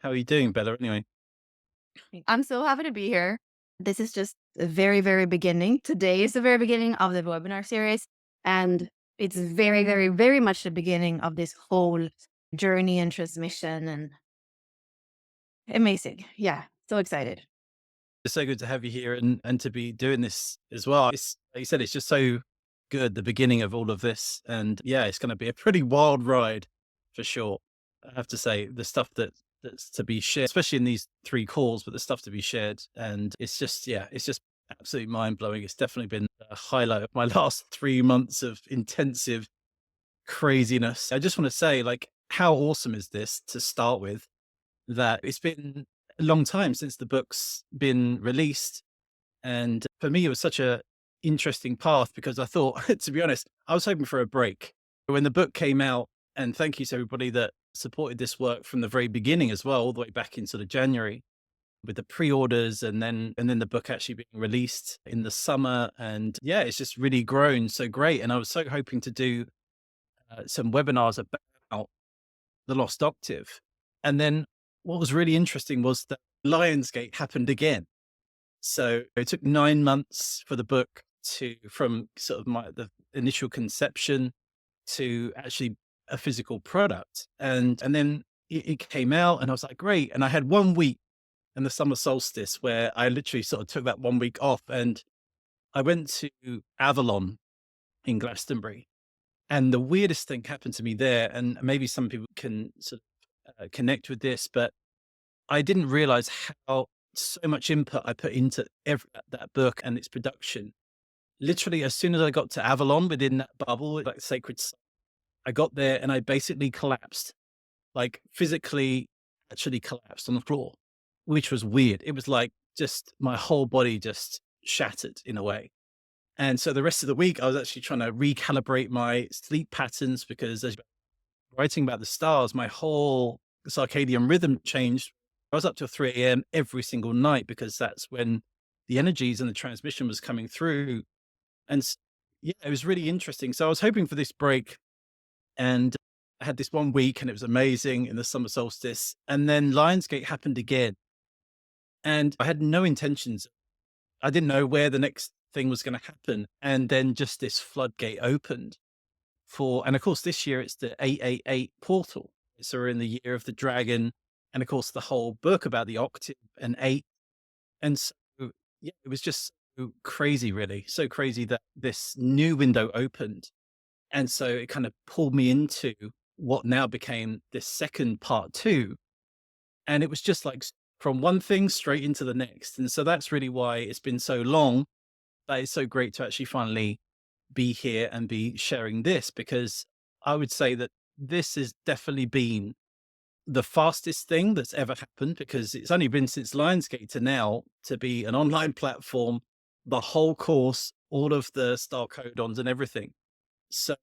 How are you doing, Bella, anyway? I'm so happy to be here. This is just the very, very beginning. Today is the very beginning of the webinar series. And it's very, very, very much the beginning of this whole journey and transmission and amazing. Yeah. So excited. It's so good to have you here and to be doing this as well. It's like you said, it's just so good, the beginning of all of this. And yeah, it's gonna be a pretty wild ride for sure. I have to say, the stuff that's to be shared, especially in these three calls, but the stuff to be shared. And it's just, yeah, it's just absolutely mind blowing. It's definitely been a highlight of my last 3 months of intensive craziness. I just want to say, like, how awesome is this to start with? That it's been a long time since the book's been released. And for me, it was such a interesting path because I thought, to be honest, I was hoping for a break. When the book came out, and thank you to everybody that supported this work from the very beginning as well, all the way back in sort of January with the pre-orders and then the book actually being released in the summer. And yeah, it's just really grown so great. And I was so hoping to do some webinars about the Lost Octave. And then what was really interesting was that Lionsgate happened again. So it took 9 months for the book to from sort of the initial conception to actually a physical product. And then it came out and I was like, great. And I had 1 week in the summer solstice where I literally sort of took that 1 week off and I went to Avalon in Glastonbury. And the weirdest thing happened to me there, and maybe some people can sort of connect with this, but I didn't realize how so much input I put into that book and its production. Literally, as soon as I got to Avalon within that bubble, like sacred, I got there and I basically collapsed, like physically, actually collapsed on the floor, which was weird. It was like just my whole body just shattered in a way. And so the rest of the week, I was actually trying to recalibrate my sleep patterns because as writing about the stars, my whole circadian rhythm changed. I was up till 3 a.m. every single night because that's when the energies and the transmission was coming through. And yeah, it was really interesting. So I was hoping for this break and I had this 1 week and it was amazing in the summer solstice. And then Lionsgate happened again. And I had no intentions. I didn't know where the next thing was going to happen. And then just this floodgate opened and of course, this year it's the 888 portal. So we're in the year of the dragon. And of course, the whole book about the octave and eight. And so, yeah, it was just so crazy, really. So crazy that this new window opened. And so it kind of pulled me into what now became this second part two. And it was just like from one thing straight into the next. And so that's really why it's been so long. That is so great to actually finally be here and be sharing this because I would say that this has definitely been the fastest thing that's ever happened because it's only been since Lionsgate to now to be an online platform, the whole course, all of the star codons and everything. So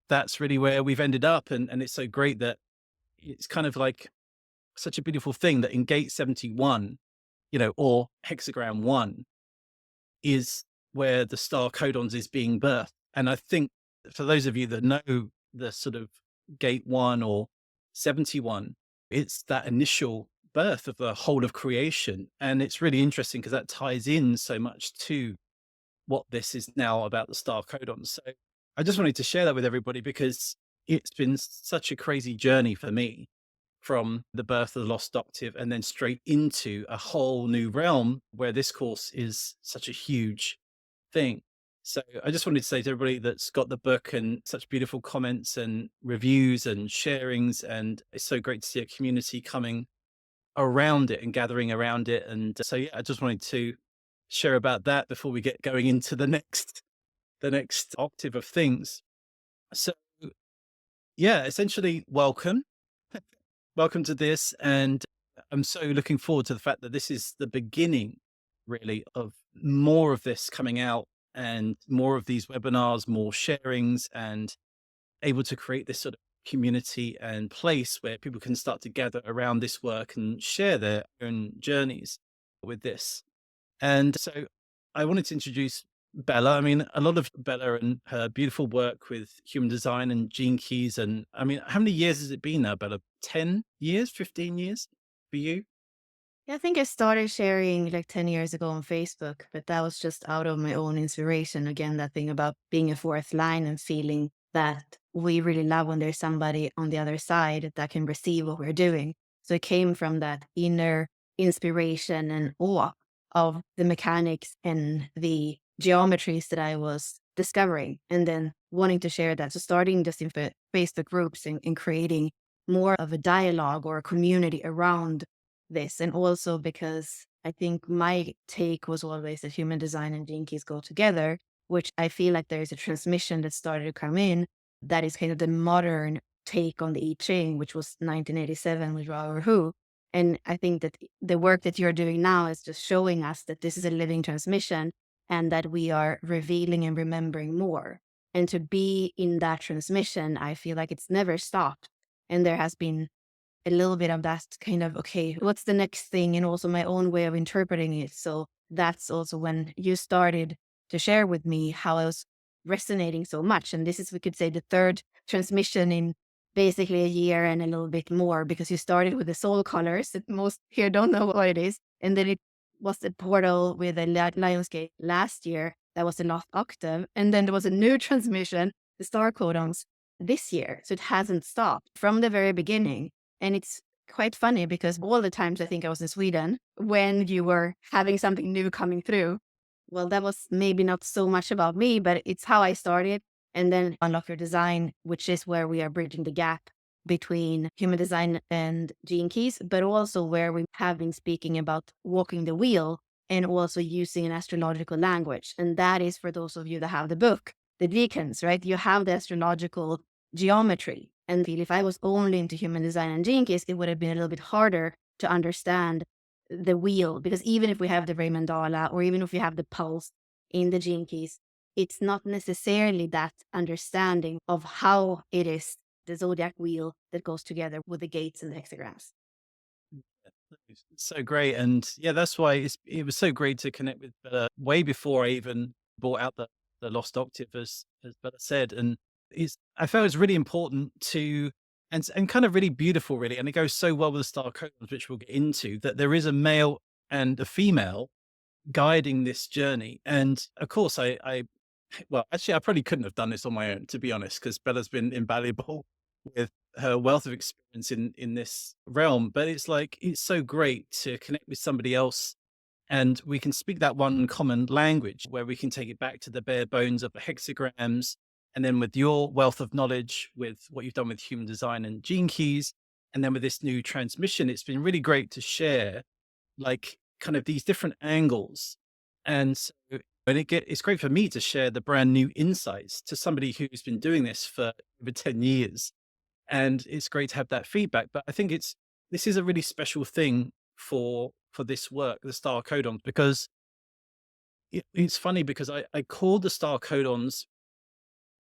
that's really where we've ended up. And it's so great that it's kind of like such a beautiful thing that in gate 71, or hexagram one is where the star codons is being birthed. And I think for those of you that know the sort of gate one or 71, it's that initial birth of the whole of creation. And it's really interesting because that ties in so much to what this is now about the star codons. So I just wanted to share that with everybody because it's been such a crazy journey for me from the birth of the lost octave and then straight into a whole new realm where this course is such a huge thing. So I just wanted to say to everybody that's got the book and such beautiful comments and reviews and sharings, and it's so great to see a community coming around it and gathering around it. And so yeah, I just wanted to share about that before we get going into the next octave of things. So yeah, essentially welcome. Welcome to this. And I'm so looking forward to the fact that this is the beginning, really, of more of this coming out and more of these webinars, more sharings, and able to create this sort of community and place where people can start to gather around this work and share their own journeys with this. And so I wanted to introduce Bella. I mean, a lot of Bella and her beautiful work with human design and gene keys. And I mean, how many years has it been now, Bella? 10 years, 15 years? for you? Yeah, I think I started sharing like 10 years ago on Facebook, but that was just out of my own inspiration. Again, that thing about being a fourth line and feeling that we really love when there's somebody on the other side that can receive what we're doing. So it came from that inner inspiration and awe of the mechanics and the geometries that I was discovering, and then wanting to share that. So starting just in Facebook groups and creating more of a dialogue or a community around this. And also because I think my take was always that human design and gene keys go together, which I feel like there's a transmission that started to come in that is kind of the modern take on the I Ching, which was 1987 with Ra Hu. And I think that the work that you're doing now is just showing us that this is a living transmission and that we are revealing and remembering more. And to be in that transmission, I feel like it's never stopped. And there has been a little bit of that kind of, okay, what's the next thing? And also my own way of interpreting it. So that's also when you started to share with me how I was resonating so much. And this is, we could say, the third transmission in basically a year and a little bit more, because you started with the soul colors that most here don't know what it is. And then it was the portal with the Lionsgate last year. That was the lost octave. And then there was a new transmission, the star codons this year. So it hasn't stopped from the very beginning. And it's quite funny because all the times I think I was in Sweden when you were having something new coming through, well, that was maybe not so much about me, but it's how I started. And then Unlock Your Design, which is where we are bridging the gap between human design and gene keys, but also where we have been speaking about walking the wheel and also using an astrological language. And that is for those of you that have the book, the Deacons, right? You have the astrological geometry. And if I was only into human design and gene keys, it would have been a little bit harder to understand the wheel, because even if we have the Ray mandala or even if we have the pulse in the gene keys, it's not necessarily that understanding of how it is the zodiac wheel that goes together with the gates and the hexagrams. It's so great. And yeah, that's why it was so great to connect with Bella way before I even brought out the Lost Octave, as Bella said. And I felt it's really important to, and kind of really beautiful, really. And it goes so well with the star codons, which we'll get into, that there is a male and a female guiding this journey. And of course, well, actually, I probably couldn't have done this on my own, to be honest, because Bella's been invaluable with her wealth of experience in this realm. But it's like it's so great to connect with somebody else, and we can speak that one common language where we can take it back to the bare bones of the hexagrams. And then with your wealth of knowledge, with what you've done with human design and gene keys, and then with this new transmission, it's been really great to share like kind of these different angles. And so it's great for me to share the brand new insights to somebody who's been doing this for over 10 years. And it's great to have that feedback. But I think this is a really special thing for this work, the star codons, because it's funny because I called the star codons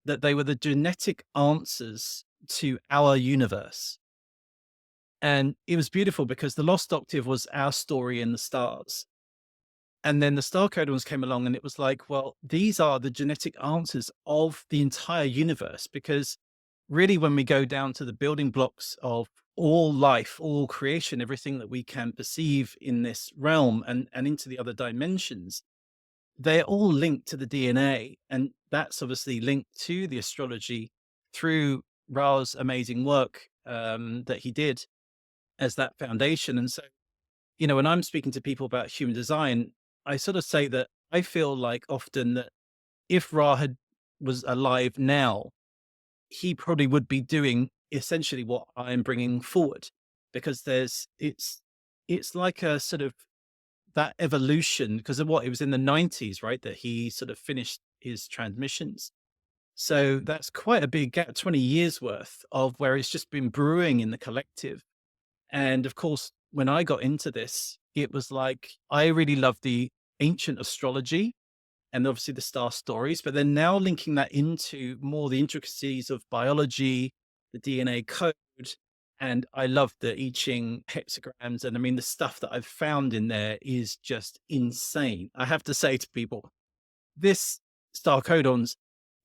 that they were the genetic answers to our universe. And it was beautiful because the lost octave was our story in the stars. And then the star codons came along and it was like, well, these are the genetic answers of the entire universe. Because really, when we go down to the building blocks of all life, all creation, everything that we can perceive in this realm and into the other dimensions, they're all linked to the DNA. And that's obviously linked to the astrology through Ra's amazing work that he did as that foundation. And so, when I'm speaking to people about human design, I sort of say that I feel like often that if Ra was alive now, he probably would be doing essentially what I'm bringing forward, because it's like a sort of that evolution because of what it was in the 90s, right? That he sort of finished his transmissions. So that's quite a big gap, 20 years worth of where it's just been brewing in the collective. And of course, when I got into this, it was like I really loved the ancient astrology and obviously the star stories, but then now linking that into more the intricacies of biology, the DNA code. And I love the I Ching hexagrams. And I mean, the stuff that I've found in there is just insane. I have to say to people, this star codons,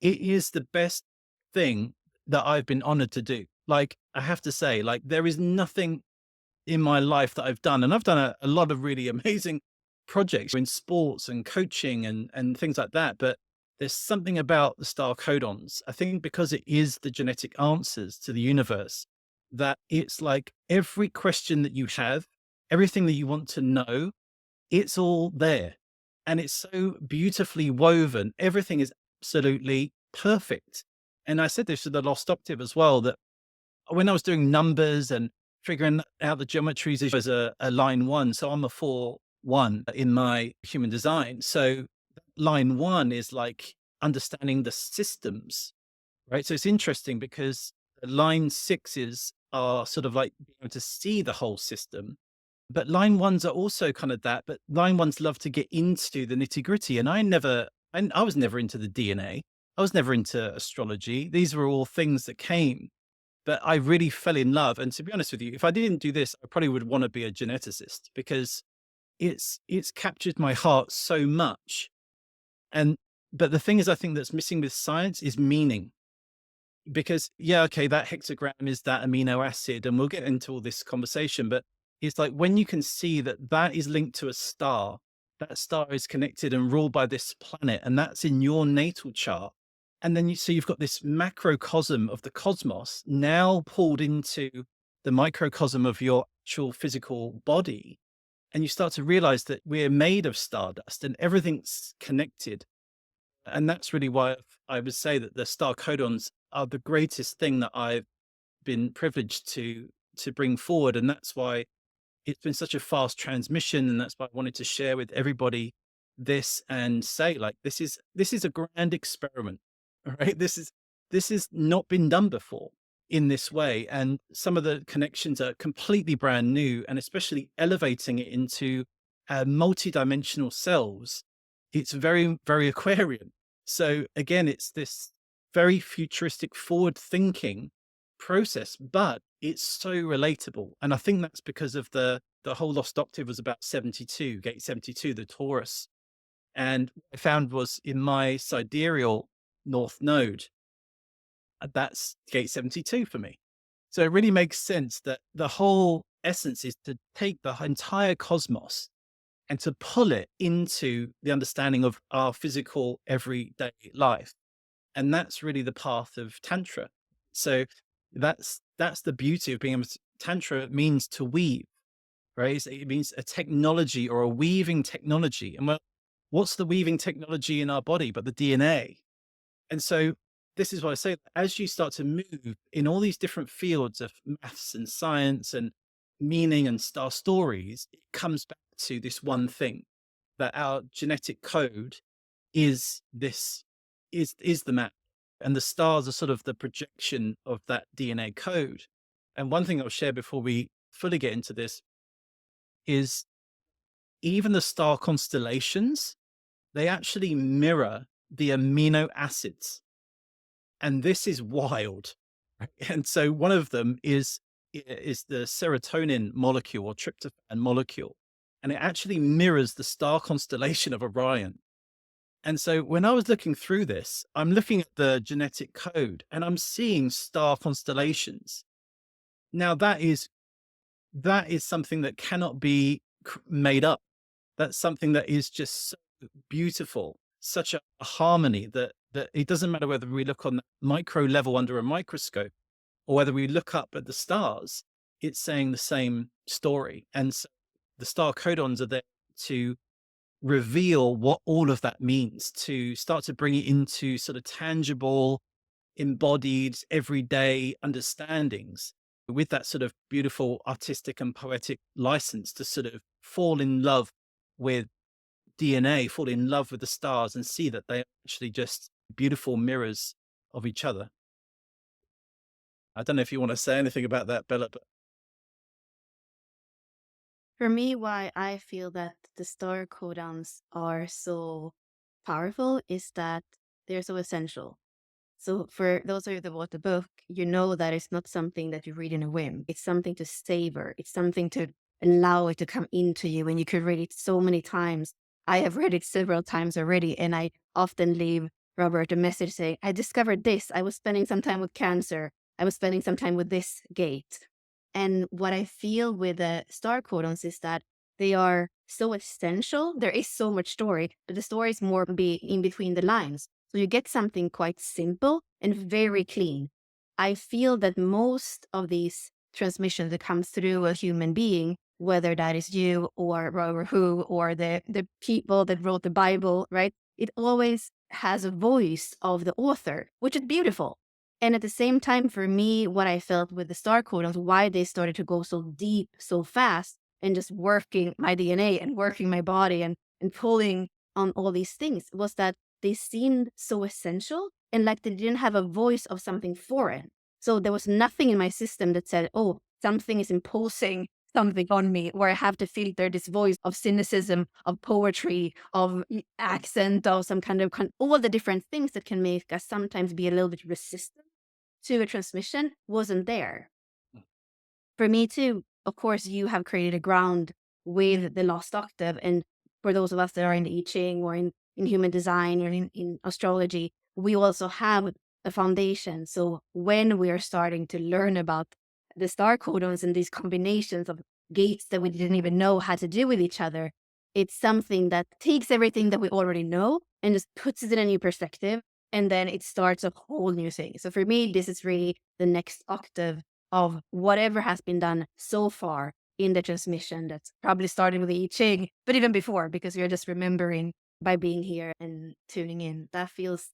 it is the best thing that I've been honored to do. Like, I have to say, like, there is nothing in my life that I've done, and I've done a lot of really amazing projects in sports and coaching and things like that. But there's something about the star codons, I think, because it is the genetic answers to the universe, that it's like every question that you have, everything that you want to know, it's all there. And it's so beautifully woven. Everything is absolutely perfect. And I said this to the Lost Octave as well, that when I was doing numbers and figuring out the geometries as a line one, so I'm a 4-1 in my human design. So line one is like understanding the systems, right? So it's interesting because line sixes are sort of like being able to see the whole system. But line ones are also kind of that, but line ones love to get into the nitty gritty. And I was never into the DNA. I was never into astrology. These were all things that came, but I really fell in love. And to be honest with you, if I didn't do this, I probably would want to be a geneticist because it's captured my heart so much. And but the thing is, I think that's missing with science is meaning. Because yeah, okay, that hexagram is that amino acid, and we'll get into all this conversation, but it's like when you can see that that is linked to a star, that star is connected and ruled by this planet, and that's in your natal chart. And then you've got this macrocosm of the cosmos now pulled into the microcosm of your actual physical body. And you start to realize that we're made of stardust and everything's connected. And that's really why I would say that the star codons are the greatest thing that I've been privileged to bring forward. And that's why it's been such a fast transmission, and that's why I wanted to share with everybody this and say, like, this is a grand experiment. All right. This has not been done before in this way. And some of the connections are completely brand new, and especially elevating it into multi-dimensional cells. It's very, very Aquarian. So again, it's this very futuristic, forward thinking process, but it's so relatable. And I think that's because of the whole Lost Octave was about 72, gate 72, the Taurus. And what I found was in my sidereal north node, that's gate 72 for me. So it really makes sense that the whole essence is to take the entire cosmos and to pull it into the understanding of our physical everyday life. And that's really the path of Tantra. So that's the beauty of being able to, Tantra means to weave, right? It means a technology or a weaving technology. And well, what's the weaving technology in our body but the DNA? And so this is why I say that as you start to move in all these different fields of maths and science and meaning and star stories, it comes back to this one thing, that our genetic code is this is the map. And the stars are sort of the projection of that DNA code. And one thing I'll share before we fully get into this is even the star constellations, they actually mirror the amino acids. And this is wild. Right? And so one of them is the serotonin molecule or tryptophan molecule. And it actually mirrors the star constellation of Orion. And so when I was looking through this, I'm looking at the genetic code and I'm seeing star constellations. Now that is something that cannot be made up. That's something that is just so beautiful, such a harmony that it doesn't matter whether we look on the micro level under a microscope or whether we look up at the stars, it's saying the same story. And so the star codons are there to reveal what all of that means, to start to bring it into sort of tangible, embodied, everyday understandings with that sort of beautiful artistic and poetic license to sort of fall in love with DNA, fall in love with the stars and see that they are actually just beautiful mirrors of each other. I don't know if you want to say anything about that, Bella, but For me, why I feel that the star codons are so powerful is that they're so essential. So for those of you that bought the book, you know that it's not something that you read in a whim. It's something to savor. It's something to allow it to come into you. And you could read it so many times. I have read it several times already, and I often leave Robert a message saying, I discovered this. I was spending some time with Cancer. I was spending some time with this gate. And what I feel with the star codons is that they are so essential. There is so much story, but the story is more be in between the lines. So you get something quite simple and very clean. I feel that most of these transmissions that comes through a human being, whether that is you or who or the people that wrote the Bible, right? It always has a voice of the author, which is beautiful. And at the same time, for me, what I felt with the star codons, why they started to go so deep so fast and just working my DNA and working my body and pulling on all these things was that they seemed so essential and like they didn't have a voice of something foreign. So there was nothing in my system that said, oh, something is imposing something on me, where I have to filter this voice of cynicism, of poetry, of accent, of some kind of all the different things that can make us sometimes be a little bit resistant to a transmission wasn't there. For me too, of course, you have created a ground with the lost octave. And for those of us that are in the I Ching or in human design or in astrology, we also have a foundation. So when we are starting to learn about the star codons and these combinations of gates that we didn't even know had to do with each other, it's something that takes everything that we already know and just puts it in a new perspective. And then it starts a whole new thing. So for me, this is really the next octave of whatever has been done so far in the transmission that's probably started with the I Ching, but even before, because you're just remembering by being here and tuning in. That feels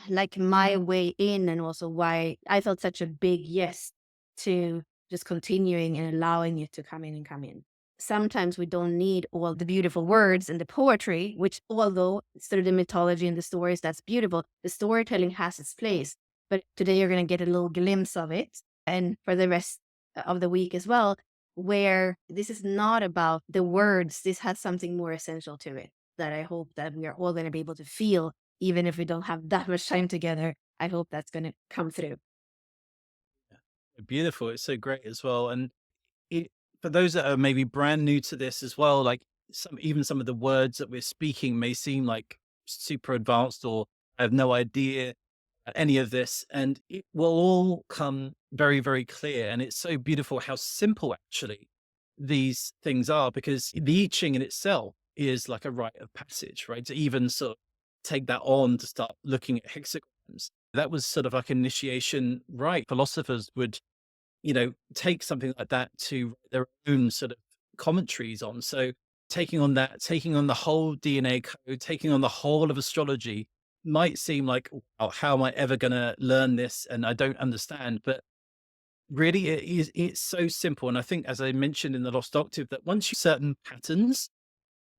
like my way in, and also why I felt such a big yes to just continuing and allowing you to come in and come in. Sometimes we don't need all the beautiful words and the poetry, which although through the mythology and the stories, that's beautiful, the storytelling has its place. But today you're going to get a little glimpse of it. And for the rest of the week as well, where this is not about the words, this has something more essential to it that I hope that we are all going to be able to feel even if we don't have that much time together. I hope that's going to come through. Beautiful. It's so great as well. And it, for those that are maybe brand new to this as well, like even some of the words that we're speaking may seem like super advanced, or I have no idea any of this, and it will all come very, very clear. And it's so beautiful how simple actually these things are, because the I Ching in itself is like a rite of passage, right? To even sort of take that on to start looking at hexagrams. That was sort of like initiation, right? Philosophers would, take something like that to write their own sort of commentaries on. So taking on that, taking on the whole DNA code, taking on the whole of astrology might seem like, oh, how am I ever going to learn this? And I don't understand. But really, it's so simple. And I think, as I mentioned in the Lost Octave, that once you certain patterns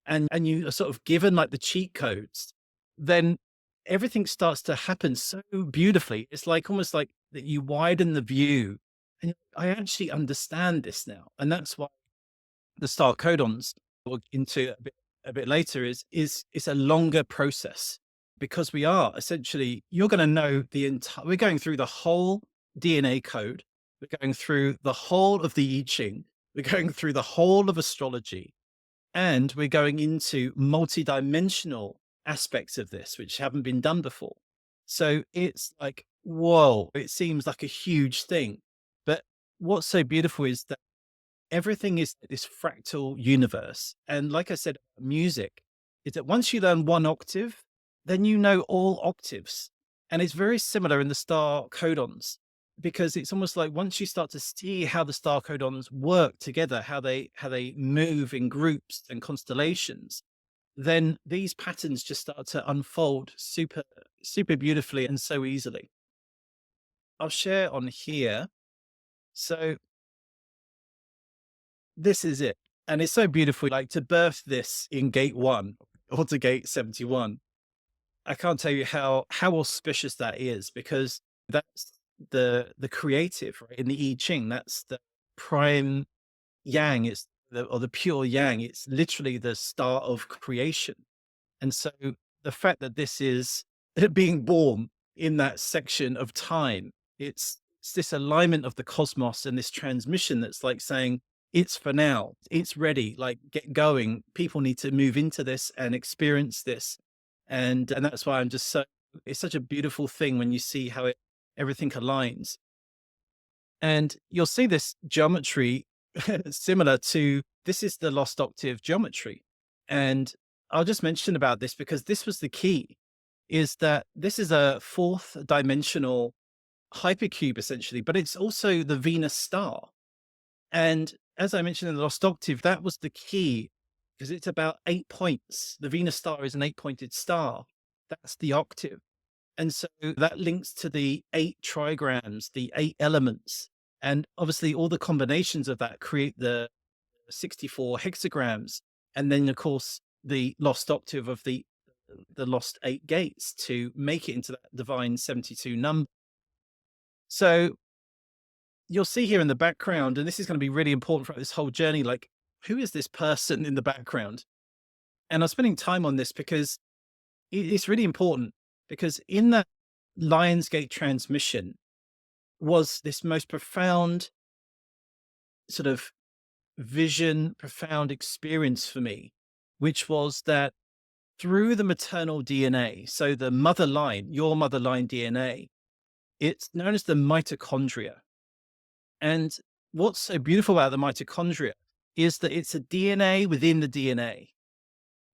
and you are sort of given like the cheat codes, then everything starts to happen so beautifully. It's like almost like that you widen the view, and I actually understand this now. And that's why the star codons we'll get into a bit later is it's a longer process, because we are essentially, you're going to know the entire, we're going through the whole DNA code, we're going through the whole of the I Ching, we're going through the whole of astrology, and we're going into multi-dimensional aspects of this, which haven't been done before. So it's like, whoa, it seems like a huge thing. But what's so beautiful is that everything is this fractal universe. And like I said, music is that once you learn one octave, then you know all octaves. And it's very similar in the star codons, because it's almost like once you start to see how the star codons work together, how they move in groups and constellations, then these patterns just start to unfold super beautifully and so easily. I'll share on here. So this is it. And it's so beautiful, like to birth this in gate one or to gate 71. I can't tell you how auspicious that is, because that's the creative, right? In the I Ching, that's the prime yang, it's the pure yang. It's literally the start of creation. And so the fact that this is being born in that section of time, it's this alignment of the cosmos and this transmission that's like saying, it's for now, it's ready, like get going. People need to move into this and experience this. And that's why I'm just so, it's such a beautiful thing when you see how everything aligns. And you'll see this geometry similar to this is the lost octave geometry. And I'll just mention about this because this was the key is that this is a fourth dimensional hypercube essentially, but it's also the Venus star. And as I mentioned in the lost octave, that was the key because it's about 8 points. The Venus star is an 8 pointed star. That's the octave. And so that links to the 8 trigrams, the 8 elements. And obviously, all the combinations of that create the 64 hexagrams. And then, of course, the lost octave of the lost 8 gates to make it into that divine 72 number. So you'll see here in the background, and this is going to be really important throughout this whole journey, like, who is this person in the background? And I'm spending time on this because it's really important because in that Lionsgate transmission was this most profound sort of vision, profound experience for me, which was that through the maternal DNA, so the mother line, your mother line DNA, it's known as the mitochondria. And what's so beautiful about the mitochondria is that it's a DNA within the DNA.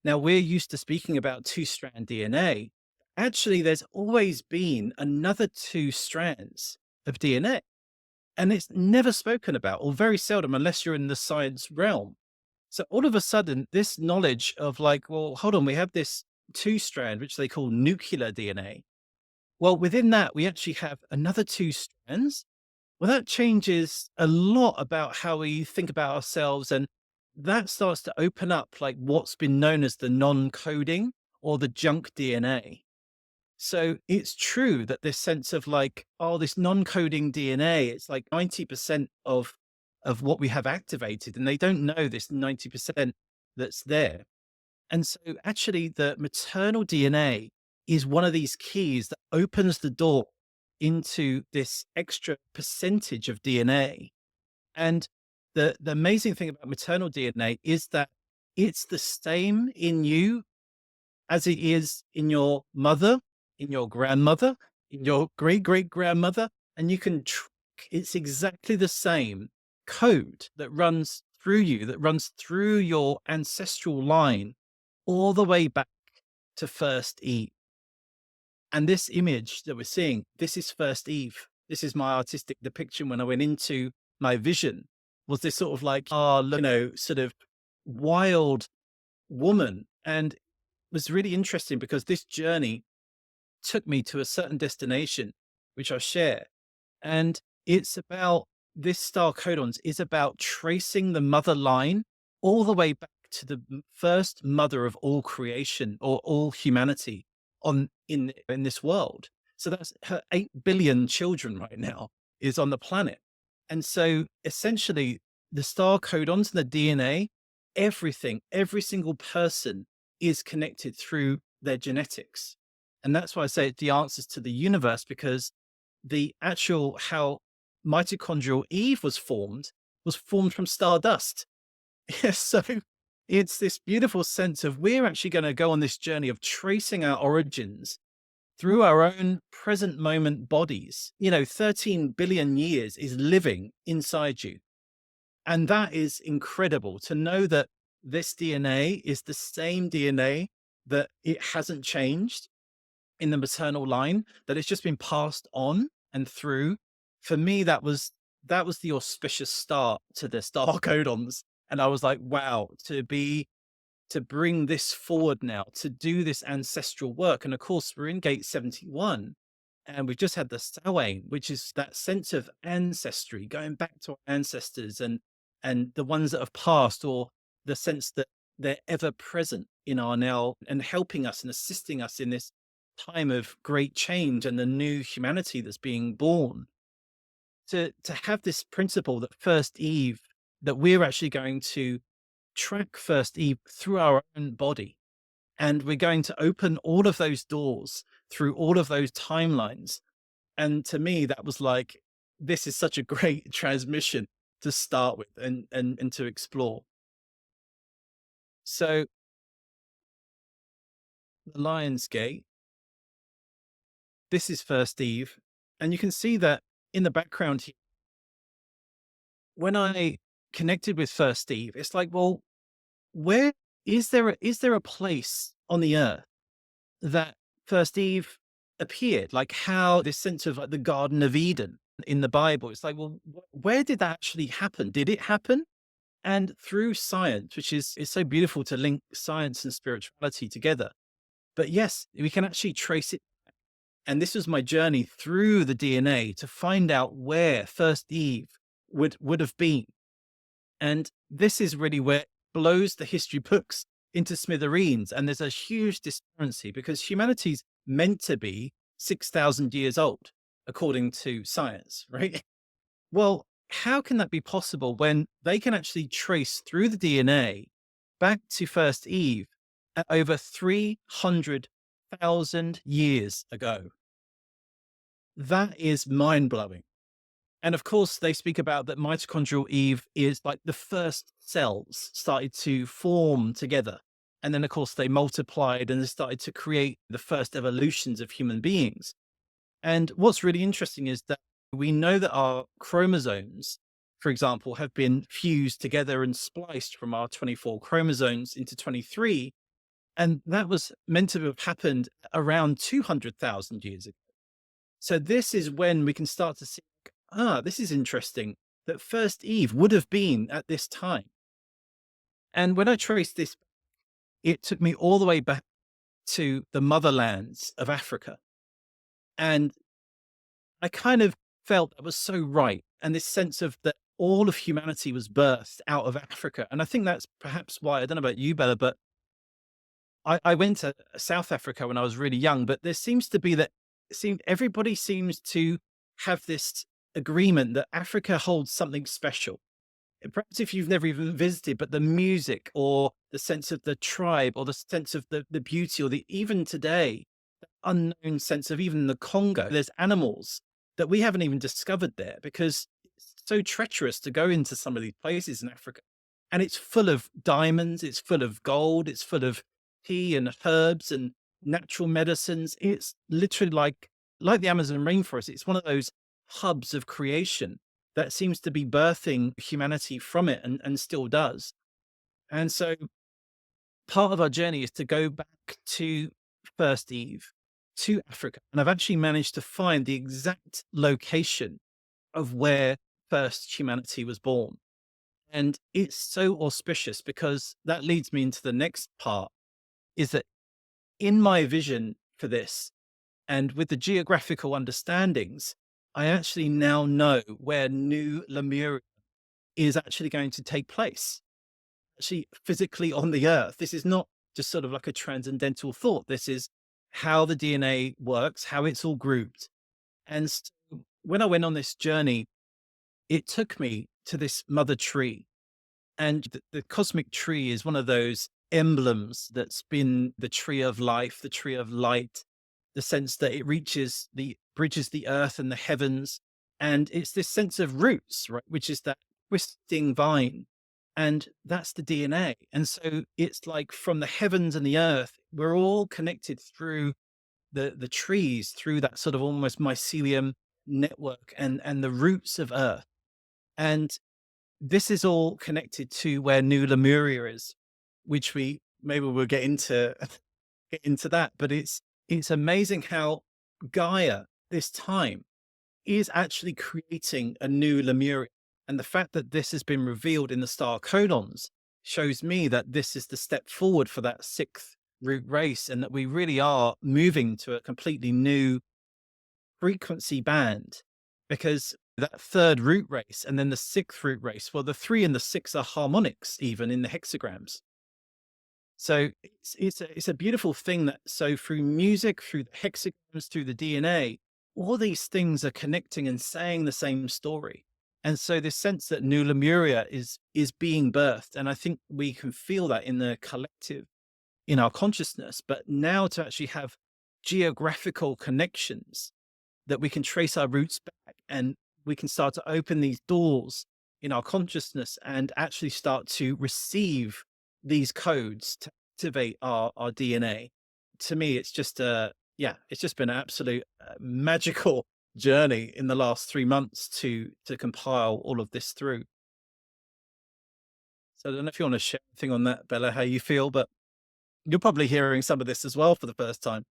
Now, we're used to speaking about two-strand DNA. Actually, there's always been another two strands of DNA, and it's never spoken about, or very seldom, unless you're in the science realm. So all of a sudden, this knowledge of like, well, hold on, we have this two-strand, which they call nuclear DNA. Well, within that, we actually have another two strands. Well, that changes a lot about how we think about ourselves. And that starts to open up like what's been known as the non-coding or the junk DNA. So it's true that this sense of like, oh, this non-coding DNA, it's like 90% of what we have activated, and they don't know this 90% that's there. And so actually the maternal DNA is one of these keys that opens the door into this extra percentage of DNA. And the amazing thing about maternal DNA is that it's the same in you as it is in your mother, in your grandmother, in your great great grandmother. And you can track it's exactly the same code that runs through you, that runs through your ancestral line all the way back to first Eve. And this image that we're seeing, this is first Eve. This is my artistic depiction when I went into my vision, was this sort of like, sort of wild woman. And it was really interesting because this journey took me to a certain destination, which I share. And it's about this star codons is about tracing the mother line all the way back to the first mother of all creation or all humanity in this world. So that's her 8 billion children right now is on the planet. And so essentially the star codons and the DNA, everything, every single person is connected through their genetics. And that's why I say it's the answers to the universe, because the actual how mitochondrial Eve was formed from stardust. Yes, so it's this beautiful sense of we're actually going to go on this journey of tracing our origins through our own present moment bodies. 13 billion years is living inside you. And that is incredible to know that this DNA is the same DNA, that it hasn't changed in the maternal line, that it's just been passed on and through. For me, that was the auspicious start to the star codons. And I was like, wow, to bring this forward now, to do this ancestral work. And of course, we're in gate 71, and we've just had the Samhain, which is that sense of ancestry, going back to our ancestors and the ones that have passed, or the sense that they're ever present in our now and helping us and assisting us in this time of great change and the new humanity that's being born. To have this principle that first Eve, that we're actually going to track first Eve through our own body. And we're going to open all of those doors through all of those timelines. And to me, that was like, this is such a great transmission to start with and to explore. So the Lion's Gate, this is first Eve. And you can see that in the background here, when I connected with First Steve, it's like, well, where is there a place on the earth that First Eve appeared? Like how this sense of like the Garden of Eden in the Bible, it's like, well, where did that actually happen? Did it happen? And through science, which is so beautiful to link science and spirituality together. But yes, we can actually trace it. And this was my journey through the DNA to find out where First Eve would have been. And this is really where it blows the history books into smithereens. And there's a huge disparity because humanity's meant to be 6,000 years old, according to science, right? Well, how can that be possible when they can actually trace through the DNA back to first Eve at over 300,000 years ago? That is mind blowing. And of course, they speak about that mitochondrial Eve is like the first cells started to form together. And then, of course, they multiplied and they started to create the first evolutions of human beings. And what's really interesting is that we know that our chromosomes, for example, have been fused together and spliced from our 24 chromosomes into 23. And that was meant to have happened around 200,000 years ago. So this is when we can start to see, this is interesting that first Eve would have been at this time. And when I traced this, it took me all the way back to the motherlands of Africa. And I kind of felt that was so right. And this sense of that all of humanity was birthed out of Africa. And I think that's perhaps why, I don't know about you, Bella, but I went to South Africa when I was really young, but there seems to be that everybody seems to have this agreement that Africa holds something special. And perhaps if you've never even visited, but the music or the sense of the tribe or the sense of the beauty or the even today, the unknown sense of even the Congo, there's animals that we haven't even discovered there because it's so treacherous to go into some of these places in Africa. And it's full of diamonds, it's full of gold, it's full of tea and herbs and natural medicines. It's literally like the Amazon rainforest. It's one of those hubs of creation that seems to be birthing humanity from it and still does. And so part of our journey is to go back to First Eve, to Africa. And I've actually managed to find the exact location of where first humanity was born. And it's so auspicious because that leads me into the next part is that in my vision for this and with the geographical understandings, I actually now know where New Lemuria is actually going to take place, actually physically on the earth. This is not just sort of like a transcendental thought. This is how the DNA works, how it's all grouped. And so when I went on this journey, it took me to this mother tree. And the cosmic tree is one of those emblems that's been the tree of life, the tree of light, the sense that it bridges the earth and the heavens. And it's this sense of roots, right? Which is that twisting vine. And that's the DNA. And so it's like from the heavens and the earth, we're all connected through the trees, through that sort of almost mycelium network and the roots of earth. And this is all connected to where New Lemuria is, which we maybe we'll get into get into that. But it's amazing how Gaia this time is actually creating a new Lemuria. And the fact that this has been revealed in the star Codons shows me that this is the step forward for that sixth root race and that we really are moving to a completely new frequency band because that third root race and then the sixth root race, well, the three and the six are harmonics even in the hexagrams. So it's a beautiful thing that so through music, through the hexagrams, through the DNA, all these things are connecting and saying the same story. And so this sense that New Lemuria is being birthed, and I think we can feel that in the collective, in our consciousness. But now to actually have geographical connections that we can trace our roots back and we can start to open these doors in our consciousness and actually start to receive these codes to activate our DNA. To me, it's just it's just been an absolute magical journey in the last 3 months to compile all of this through. So I don't know if you want to share anything on that, Bella, how you feel, but you're probably hearing some of this as well for the first time.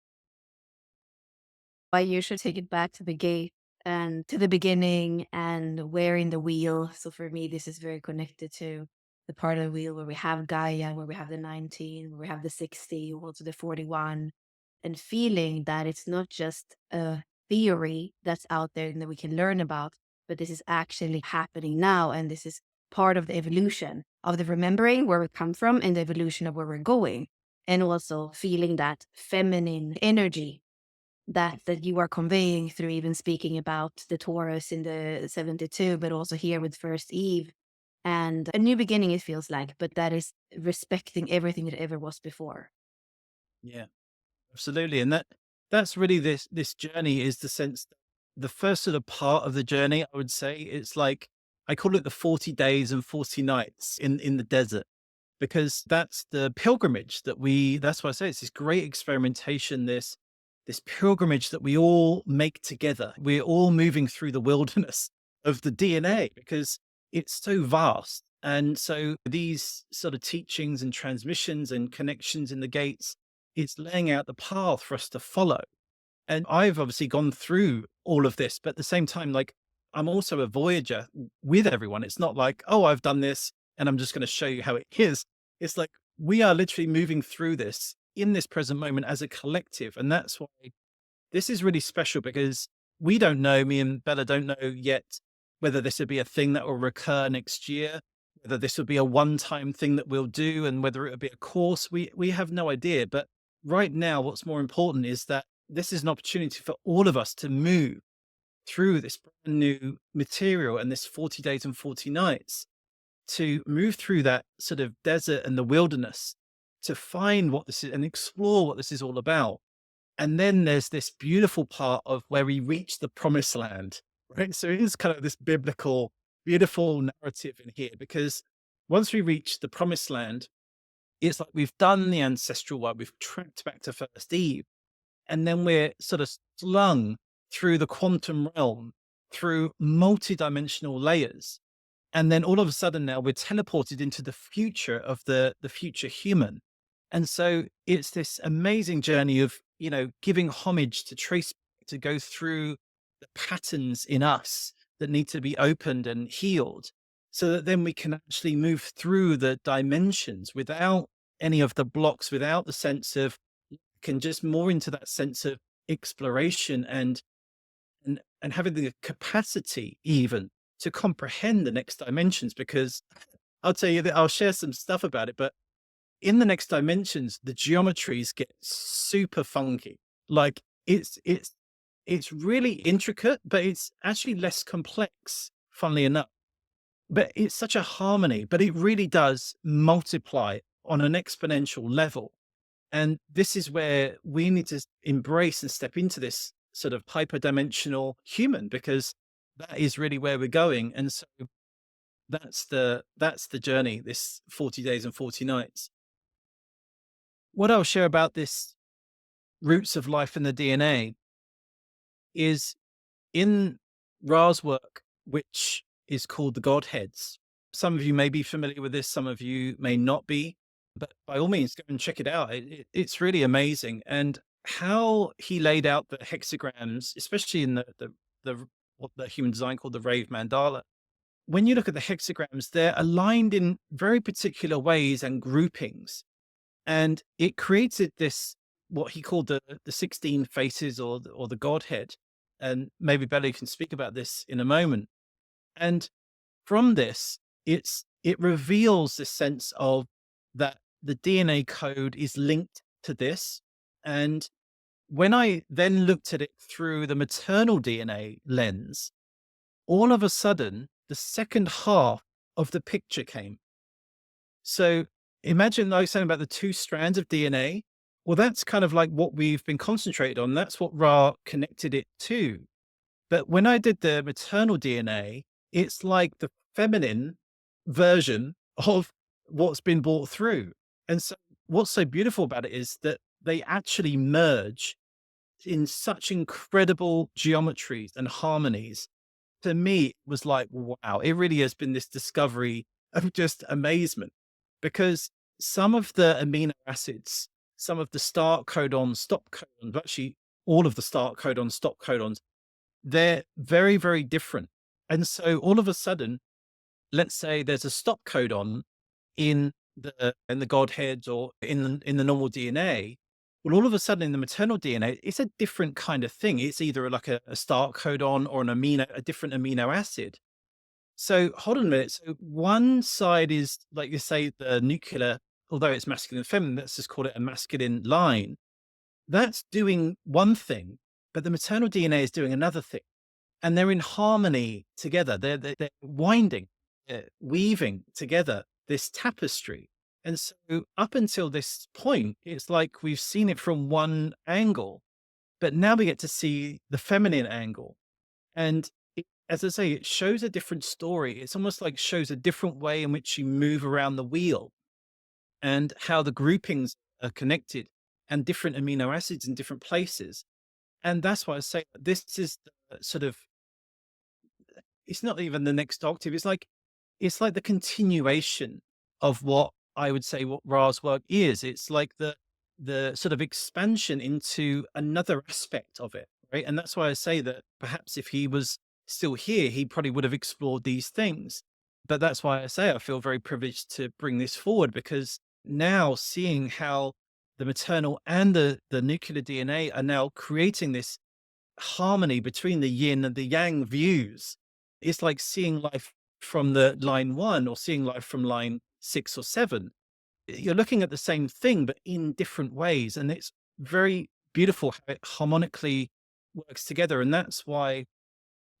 Why you should take it back to the gate and to the beginning and wearing the wheel. So for me, this is very connected to the part of the wheel where we have Gaia, where we have the 19, where we have the 60, also the 41, and feeling that it's not just a theory that's out there and that we can learn about, but this is actually happening now. And this is part of the evolution of the remembering where we come from and the evolution of where we're going. And also feeling that feminine energy that you are conveying through even speaking about the Taurus in the 72, but also here with First Eve and a new beginning, it feels like, but that is respecting everything that ever was before. Yeah, absolutely. And that's really this journey is the sense that the first sort of part of the journey, I would say, it's like I call it the 40 days and 40 nights in the desert, because that's the pilgrimage that that's why I say it's this great experimentation, this pilgrimage that we all make together. We're all moving through the wilderness of the DNA because it's so vast. And so these sort of teachings and transmissions and connections in the gates, it's laying out the path for us to follow. And I've obviously gone through all of this, but at the same time, like I'm also a voyager with everyone. It's not like, oh, I've done this and I'm just going to show you how it is. It's like we are literally moving through this in this present moment as a collective. And that's why this is really special, because we don't know, me and Bella don't know yet whether this would be a thing that will recur next year, whether this would be a one-time thing that we'll do, and whether it would be a course. We have no idea. But right now, what's more important is that this is an opportunity for all of us to move through this brand new material and this 40 days and 40 nights, to move through that sort of desert and the wilderness, to find what this is and explore what this is all about. And then there's this beautiful part of where we reach the promised land, right? So it is kind of this biblical, beautiful narrative in here, because once we reach the promised land, it's like we've done the ancestral work, we've tracked back to first Eve, and then we're sort of slung through the quantum realm, through multi-dimensional layers. And then all of a sudden now we're teleported into the future of the future human. And so it's this amazing journey of, giving homage to trace, to go through the patterns in us that need to be opened and healed, so that then we can actually move through the dimensions without any of the blocks, without the sense of, can just more into that sense of exploration and having the capacity even to comprehend the next dimensions. Because I'll tell you that I'll share some stuff about it, but in the next dimensions, the geometries get super funky. Like it's really intricate, but it's actually less complex, funnily enough. But it's such a harmony, but it really does multiply on an exponential level. And this is where we need to embrace and step into this sort of hyperdimensional human, because that is really where we're going. And so that's the journey, this 40 days and 40 nights. What I'll share about this roots of life in the DNA is in Ra's work, which is called the Godheads. Some of you may be familiar with this, some of you may not be, but by all means, go and check it out. It's really amazing. And how he laid out the hexagrams, especially in the what the human design called the Rave Mandala. When you look at the hexagrams, they're aligned in very particular ways and groupings, and it created this, what he called the 16 faces, or the Godhead. And maybe Bella can speak about this in a moment. And from this, it reveals this sense of that the DNA code is linked to this. And when I then looked at it through the maternal DNA lens, all of a sudden the second half of the picture came. So imagine, like, saying about the two strands of DNA. Well, that's kind of like what we've been concentrated on. That's what Ra connected it to. But when I did the maternal DNA, it's like the feminine version of what's been brought through. And so what's so beautiful about it is that they actually merge in such incredible geometries and harmonies. To me, it was like, wow, it really has been this discovery of just amazement. because some of the amino acids, some of the start codons, stop codons, actually all of the start codons, stop codons, they're very, very different. And so all of a sudden, let's say there's a stop codon in the godheads or in the normal DNA. Well, all of a sudden in the maternal DNA, it's a different kind of thing. It's either like a start codon or a different amino acid. So hold on a minute. So one side is like you say, the nuclear, although it's masculine and feminine, let's just call it a masculine line. That's doing one thing, but the maternal DNA is doing another thing. And they're in harmony together. They're winding, weaving together this tapestry. And so up until this point, it's like we've seen it from one angle, but now we get to see the feminine angle. And as I say, it shows a different story. It's almost like shows a different way in which you move around the wheel and how the groupings are connected and different amino acids in different places. And that's why I say this is the sort of, it's not even the next octave. It's like the continuation of what I would say what Ra's work is. It's like the sort of expansion into another aspect of it, right? And that's why I say that perhaps if he was still here, he probably would have explored these things. But that's why I say I feel very privileged to bring this forward, because now seeing how the maternal and the nuclear DNA are now creating this harmony between the yin and the yang views. It's like seeing life from the line one or seeing life from line 6 or 7. You're looking at the same thing, but in different ways. And it's very beautiful how it harmonically works together. And that's why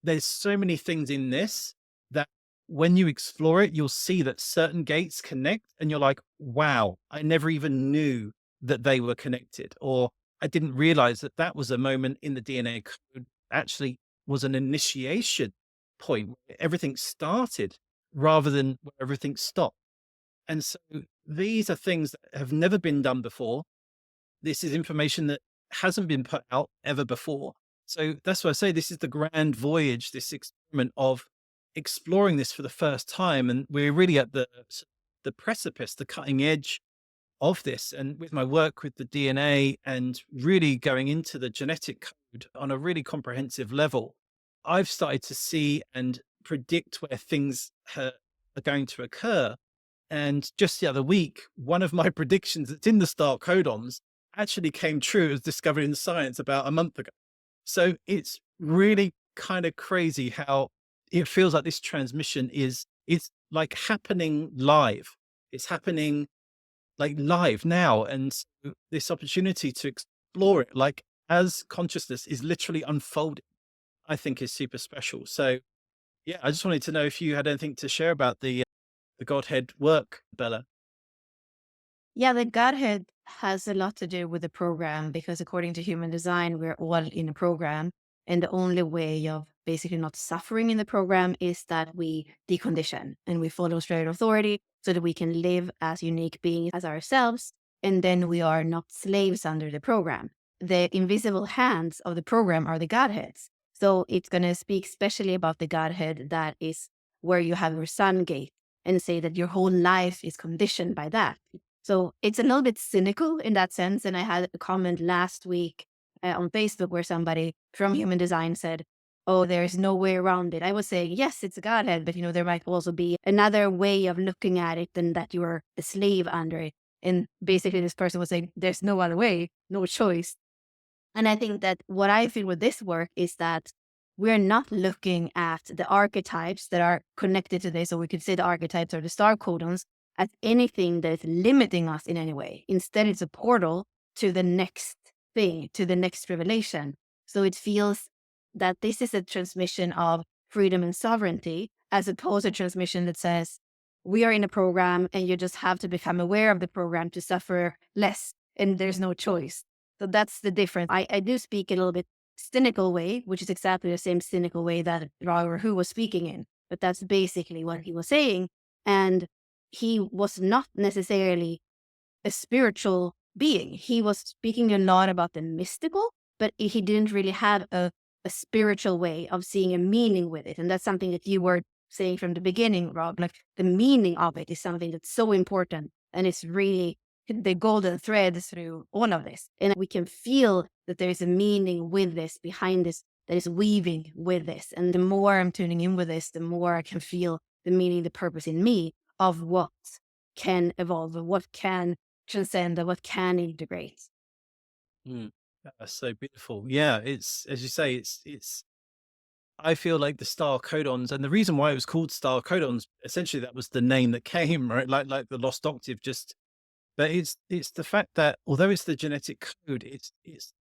there's so many things in this that when you explore it, you'll see that certain gates connect and you're like, wow, I never even knew that they were connected. Or I didn't realize that that was a moment in the DNA code actually was an initiation point where everything started rather than where everything stopped. And so these are things that have never been done before. This is information that hasn't been put out ever before. So that's why I say this is the grand voyage, this experiment of exploring this for the first time. And we're really at the precipice, the cutting edge of this. And with my work with the DNA and really going into the genetic code on a really comprehensive level, I've started to see and predict where things are going to occur. And just the other week, one of my predictions that's in the start codons actually came true. It was discovered in Science about a month ago. So it's really kind of crazy how it feels like this transmission it's like happening live. It's happening like live now. And so this opportunity to explore it, like as consciousness is literally unfolding, I think is super special. So yeah, I just wanted to know if you had anything to share about the Godhead work, Bella. Yeah, the Godhead has a lot to do with the program because according to human design, we're all in a program. And the only way of basically not suffering in the program is that we decondition and we follow straight authority so that we can live as unique beings as ourselves. And then we are not slaves under the program. The invisible hands of the program are the Godheads. So it's going to speak specially about the Godhead that is where you have your sun gate and say that your whole life is conditioned by that. So it's a little bit cynical in that sense. And I had a comment last week on Facebook where somebody from human design said, oh, there's no way around it. I was saying, yes, it's a Godhead, but there might also be another way of looking at it than that you're a slave under it. And basically this person was saying, there's no other way, no choice. And I think that what I feel with this work is that we're not looking at the archetypes that are connected to this, or we could say the archetypes or the star codons, as anything that is limiting us in any way. Instead, it's a portal to the next thing, to the next revelation. So it feels that this is a transmission of freedom and sovereignty, as opposed to a transmission that says, we are in a program and you just have to become aware of the program to suffer less, and there's no choice. So that's the difference. I do speak a little bit cynical way, which is exactly the same cynical way that Ra Hu was speaking in. But that's basically what he was saying. And he was not necessarily a spiritual being. He was speaking a lot about the mystical, but he didn't really have a spiritual way of seeing a meaning with it. And that's something that you were saying from the beginning, Rob, like the meaning of it is something that's so important. And it's really the golden thread through all of this. And we can feel that there is a meaning with this, behind this, that is weaving with this. And the more I'm tuning in with this, the more I can feel the meaning, the purpose in me of what can evolve, and what can transcend, and what can integrate. Mm. That's so beautiful. Yeah, it's as you say, it's I feel like the star codons, and the reason why it was called star codons, essentially that was the name that came, right? Like the lost octave, just but it's the fact that although it's the genetic code, it's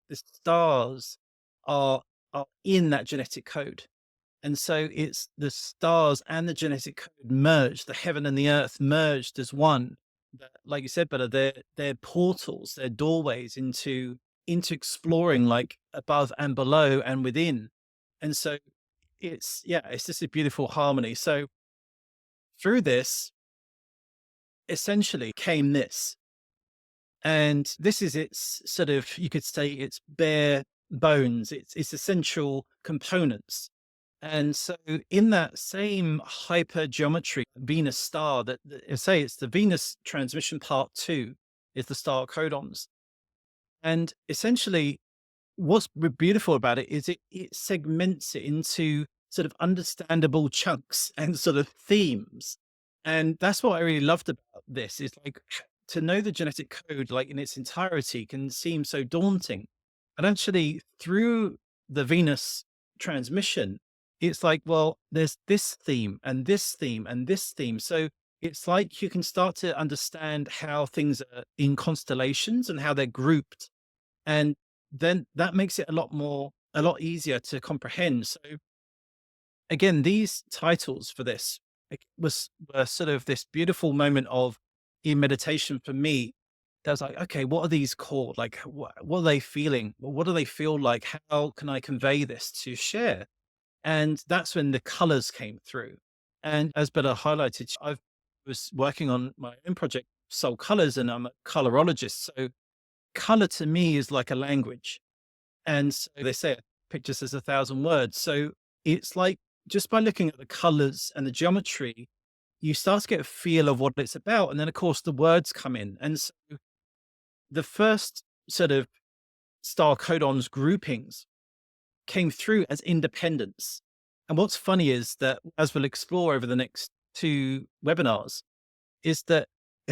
the stars are are in that genetic code. And so it's the stars and the genetic code merged, the heaven and the earth merged as one. That, like you said, but they're portals, they're doorways into exploring like above and below and within. And so it's yeah, it's just a beautiful harmony. So through this, essentially came this. And this is its sort of, you could say its bare bones, its essential components. And so in that same hypergeometry Venus star that I say it's the Venus transmission part two is the star codons. And essentially what's beautiful about it is it segments it into sort of understandable chunks and sort of themes. And that's what I really loved about this is like to know the genetic code like in its entirety can seem so daunting. And actually through the Venus transmission, it's like, well, there's this theme and this theme and this theme. So it's like you can start to understand how things are in constellations and how they're grouped, and then that makes it a lot easier to comprehend. So again, these titles for this were sort of this beautiful moment of in meditation for me. That was like, okay, what are these called? Like, what are they feeling? What do they feel like? How can I convey this to share? And that's when the colors came through. And as Bella highlighted, I was working on my own project, Soul Colors, and I'm a colorologist. So color to me is like a language. And so they say a picture says a thousand words. So it's like just by looking at the colors and the geometry, you start to get a feel of what it's about. And then, of course, the words come in. And so the first sort of star codons groupings came through as independence. And what's funny is that, as we'll explore over the next two webinars, is that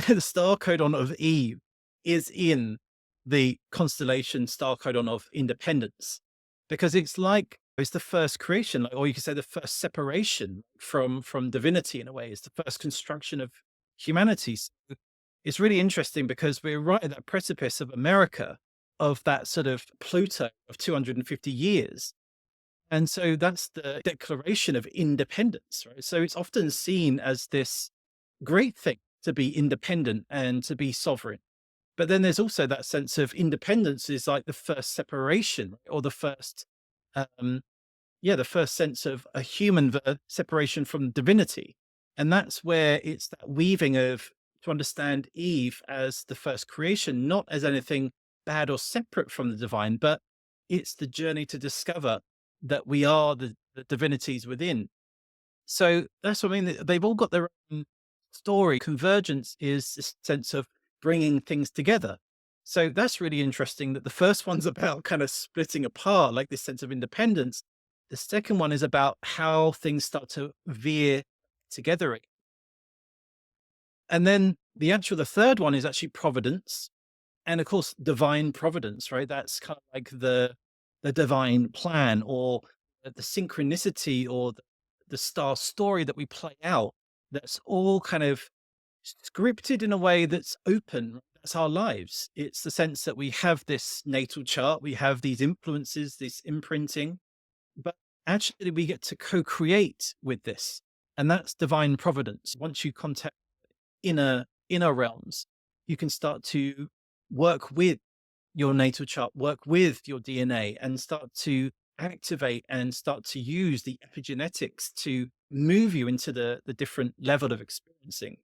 the star codon of Eve is in the constellation star codon of independence, because it's like it's the first creation, or you could say the first separation from divinity in a way. It's the first construction of humanity. So it's really interesting because we're right at that precipice of America, of that sort of Pluto of 250 years. And so that's the declaration of independence, right? So it's often seen as this great thing to be independent and to be sovereign. But then there's also that sense of independence is like the first separation, right? Or the first, um, yeah, the first sense of a human separation from divinity. And that's where it's that weaving of to understand Eve as the first creation, not as anything bad or separate from the divine, but it's the journey to discover that we are the divinities within. So that's what I mean. They've all got their own story. Convergence is this sense of bringing things together. So that's really interesting that the first one's about kind of splitting apart, like this sense of independence. The second one is about how things start to veer together again. And then the third one is actually providence. And of course, divine providence, right? That's kind of like the divine plan or the synchronicity or the star story that we play out. That's all kind of scripted in a way that's open. That's our lives. It's the sense that we have this natal chart, we have these influences, this imprinting, but actually we get to co-create with this. And that's divine providence. Once you contact inner realms, you can start to work with your natal chart, work with your DNA, and start to activate and start to use the epigenetics to move you into the different level of experiencing.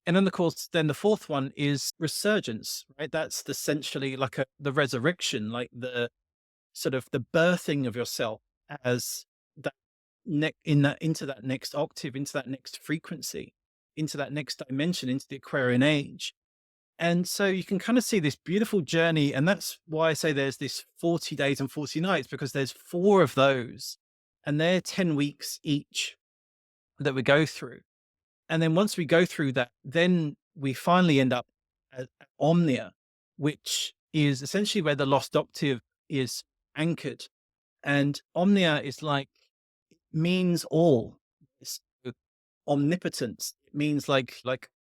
And then, of course, then the fourth one is resurgence, right? That's essentially like the resurrection, like the sort of the birthing of yourself as that into that next octave, into that next frequency, into that next dimension, into the Aquarian age. And so you can kind of see this beautiful journey. And that's why I say there's this 40 days and 40 nights, because there's four of those and they're 10 weeks each that we go through. And then once we go through that, then we finally end up at Omnia, which is essentially where the lost octave is anchored. And Omnia is like, means all. It's omnipotence. It means like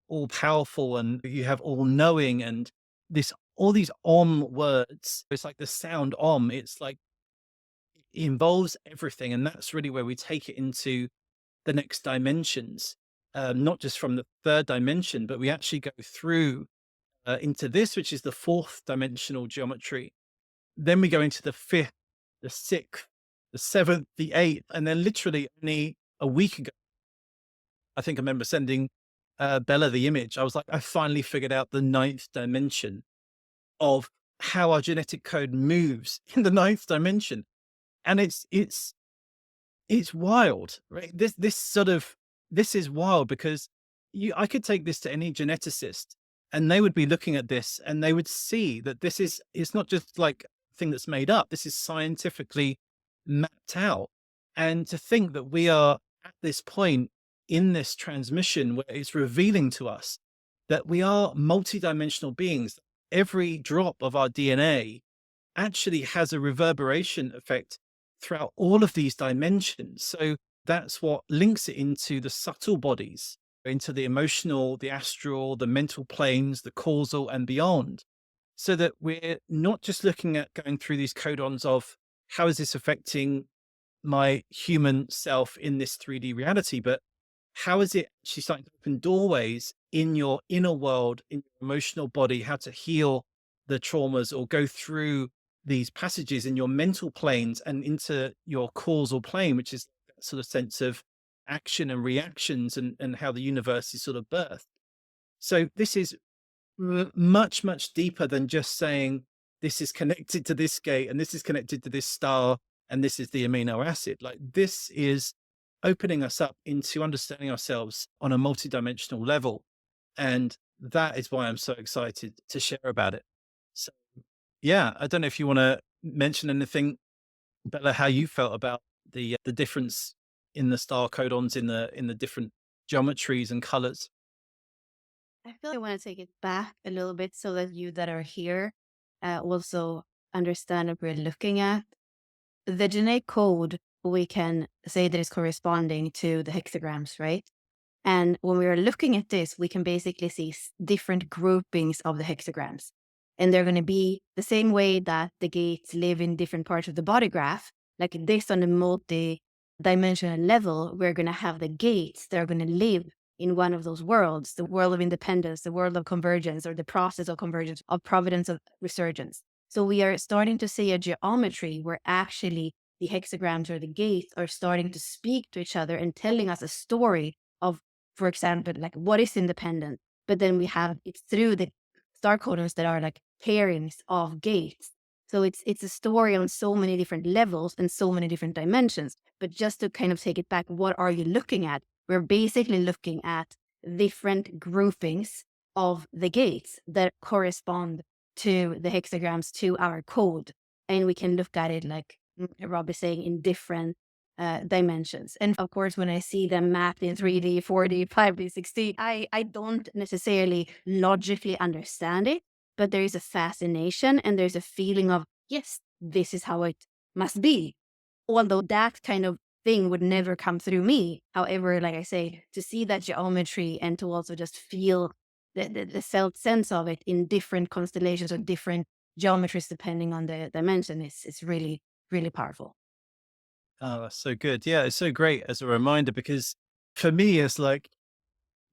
all powerful, and you have all knowing, and this all these om words. It's like the sound om. It's like it involves everything, and that's really where we take it into the next dimensions. Not just from the third dimension, but we actually go through into this, which is the fourth dimensional geometry. Then we go into the fifth, the sixth, the seventh, the eighth, and then literally only a week ago, I think I remember sending Bella the image. I was like, I finally figured out the ninth dimension of how our genetic code moves in the ninth dimension, and it's wild, right? This is wild, because I could take this to any geneticist and they would be looking at this and they would see that it's not just like a thing that's made up. This is scientifically mapped out. And to think that we are at this point in this transmission where it's revealing to us that we are multidimensional beings. Every drop of our DNA actually has a reverberation effect throughout all of these dimensions. So that's what links it into the subtle bodies, into the emotional, the astral, the mental planes, the causal, and beyond. So that we're not just looking at going through these codons of how is this affecting my human self in this 3D reality, but how is it actually starting to open doorways in your inner world, in your emotional body, how to heal the traumas or go through these passages in your mental planes and into your causal plane, which is that sort of sense of action and reactions, and how the universe is sort of birthed. So this is much, much deeper than just saying this is connected to this gate and this is connected to this star and this is the amino acid. Like, this is opening us up into understanding ourselves on a multidimensional level. And that is why I'm so excited to share about it. So, yeah, I don't know if you want to mention anything, Bella, how you felt about the difference in the star codons in the different geometries and colors. I feel like I want to take it back a little bit so that you that are here also understand what we're looking at. The genetic code, we can say that is corresponding to the hexagrams, right? And when we are looking at this, we can basically see different groupings of the hexagrams. And they're going to be the same way that the gates live in different parts of the body graph. Like this on a multi-dimensional level, we're going to have the gates that are going to live in one of those worlds, the world of independence, the world of convergence, or the process of convergence, of providence, of resurgence. So we are starting to see a geometry where actually the hexagrams or the gates are starting to speak to each other and telling us a story of, for example, like what is independent. But then we have it through the star codons that are like pairings of gates. So it's a story on so many different levels and so many different dimensions. But just to kind of take it back, what are you looking at? We're basically looking at different groupings of the gates that correspond to the hexagrams, to our code. And we can look at it, like Rob is saying, in different dimensions. And of course, when I see them mapped in 3D, 4D, 5D, 6D, I don't necessarily logically understand it, but there is a fascination and there's a feeling of, yes, this is how it must be. Although that kind of thing would never come through me. However, like I say, to see that geometry and to also just feel the felt sense of it in different constellations or different geometries, depending on the dimension, is really, really powerful. Oh, that's so good. Yeah, it's so great as a reminder, because for me, it's like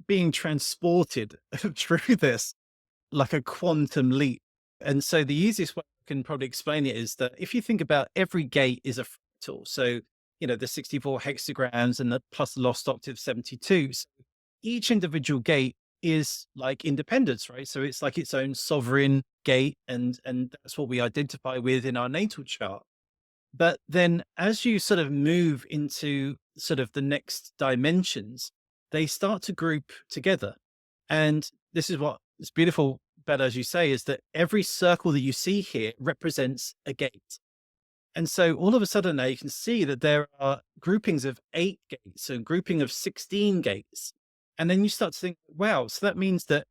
being transported through this like a quantum leap. And so the easiest way I can probably explain it is that if you think about, every gate is a fractal. So, the 64 hexagrams and the plus the lost octave 72. So each individual gate is like independence, right? So it's like its own sovereign gate, and that's what we identify with in our natal chart. But then as you sort of move into sort of the next dimensions, they start to group together. And this is what is beautiful, Bella, as you say, is that every circle that you see here represents a gate. And so all of a sudden now you can see that there are groupings of 8 gates and grouping of 16 gates. And then you start to think, wow, so that means that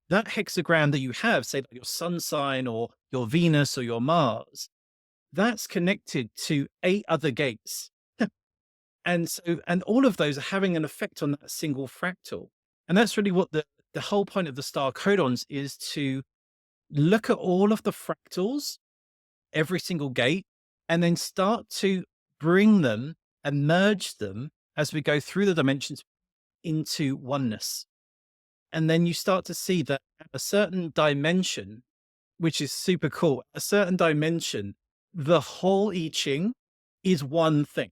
that hexagram that you have, say like your sun sign or your Venus or your Mars, that's connected to 8 other gates. And so, and all of those are having an effect on that single fractal. And that's really what the whole point of the star codons is, to look at all of the fractals, every single gate, and then start to bring them and merge them as we go through the dimensions into oneness. And then you start to see that at a certain dimension, which is super cool, a certain dimension, the whole I Ching is one thing,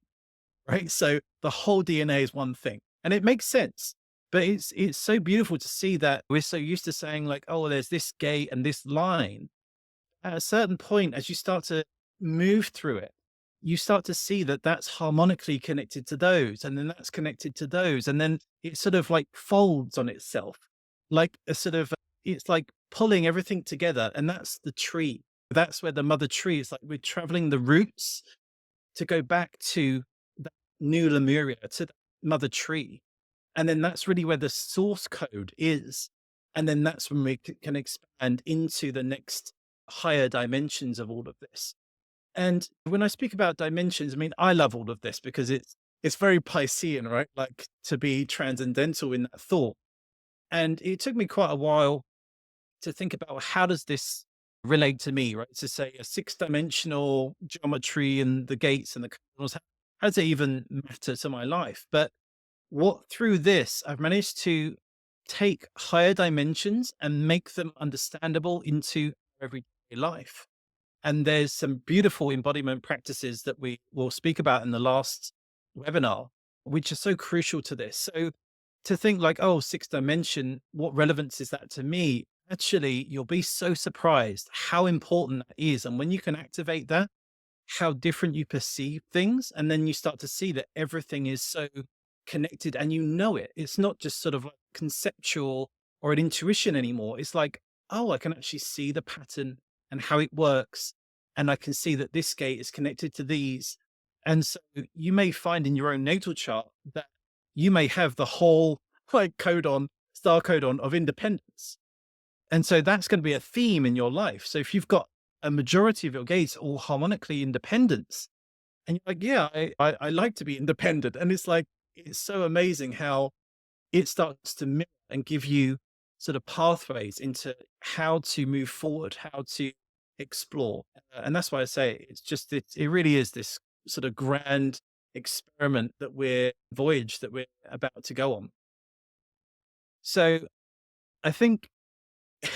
right? So the whole DNA is one thing. And it makes sense. But it's so beautiful to see that we're so used to saying like, oh, there's this gate and this line. At a certain point, as you start to move through it, you start to see that that's harmonically connected to those, and then that's connected to those, and then it sort of like folds on itself, like a sort of, it's like pulling everything together, and that's the tree. That's where the mother tree is, like we're traveling the roots to go back to that new Lemuria, to the mother tree. And then that's really where the source code is. And then that's when we can expand into the next higher dimensions of all of this. And when I speak about dimensions, I mean, I love all of this because it's very Piscean, right? Like to be transcendental in that thought. And it took me quite a while to think about how does this relate to me, right? To say a 6 dimensional geometry and the gates and the kernels, how does it even matter to my life? But what through this, I've managed to take higher dimensions and make them understandable into everyday life. And there's some beautiful embodiment practices that we will speak about in the last webinar, which are so crucial to this. So to think like, oh, 6 dimension, what relevance is that to me? Actually, you'll be so surprised how important that is. And when you can activate that, how different you perceive things. And then you start to see that everything is so connected and you know it. It's not just sort of like conceptual or an intuition anymore. It's like, oh, I can actually see the pattern and how it works. And I can see that this gate is connected to these. And so you may find in your own natal chart that you may have the whole like codon, star codon of independence. And so that's going to be a theme in your life. So if you've got a majority of your gates all harmonically independence, and you're like, yeah, I like to be independent. And it's like, it's so amazing how it starts to mirror and give you sort of pathways into how to move forward, how to explore. And that's why I say it's just, it really is this sort of grand experiment that voyage that we're about to go on. So I think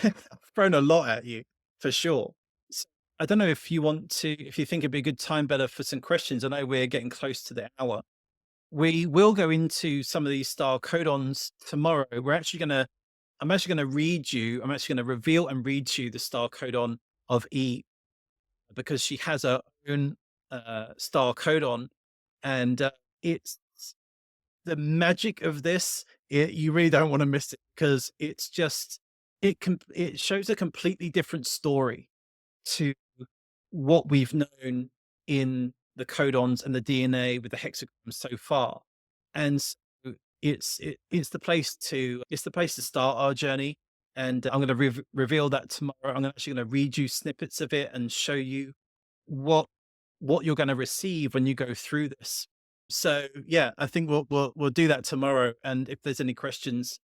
I've thrown a lot at you for sure. So I don't know if you want to, if you think it'd be a good time better for some questions. I know we're getting close to the hour. We will go into some of these star codons tomorrow. I'm actually going to read you, I'm actually going to reveal and read to you the star codon of E, because she has her own star codon. And it's the magic of this. You really don't want to miss it because it's just, it shows a completely different story to what we've known in the codons and the DNA with the hexagrams so far. And so it's the place to, it's the place to start our journey. And I'm going to reveal that tomorrow. I'm actually going to read you snippets of it and show you what you're going to receive when you go through this. So yeah, I think we'll do that tomorrow. And if there's any questions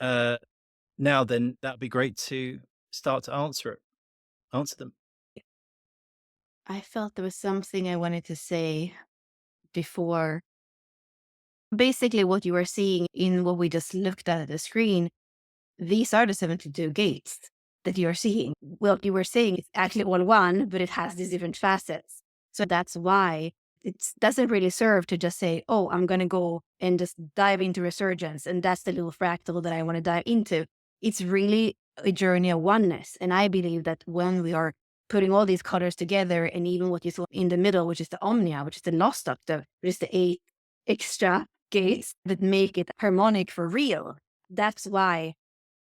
now, then that'd be great to start to answer them. I felt there was something I wanted to say before. Basically, what you were seeing in what we just looked at the screen, these are the 72 gates that you're seeing. What you were saying is actually all one, but it has these different facets. So that's why it doesn't really serve to just say, oh, I'm going to go and just dive into resurgence. And that's the little fractal that I want to dive into. It's really a journey of oneness. And I believe that when we are putting all these colors together, and even what you saw in the middle, which is the omnia, which is the lost octave, which is the 8 extra gates that make it harmonic for real. That's why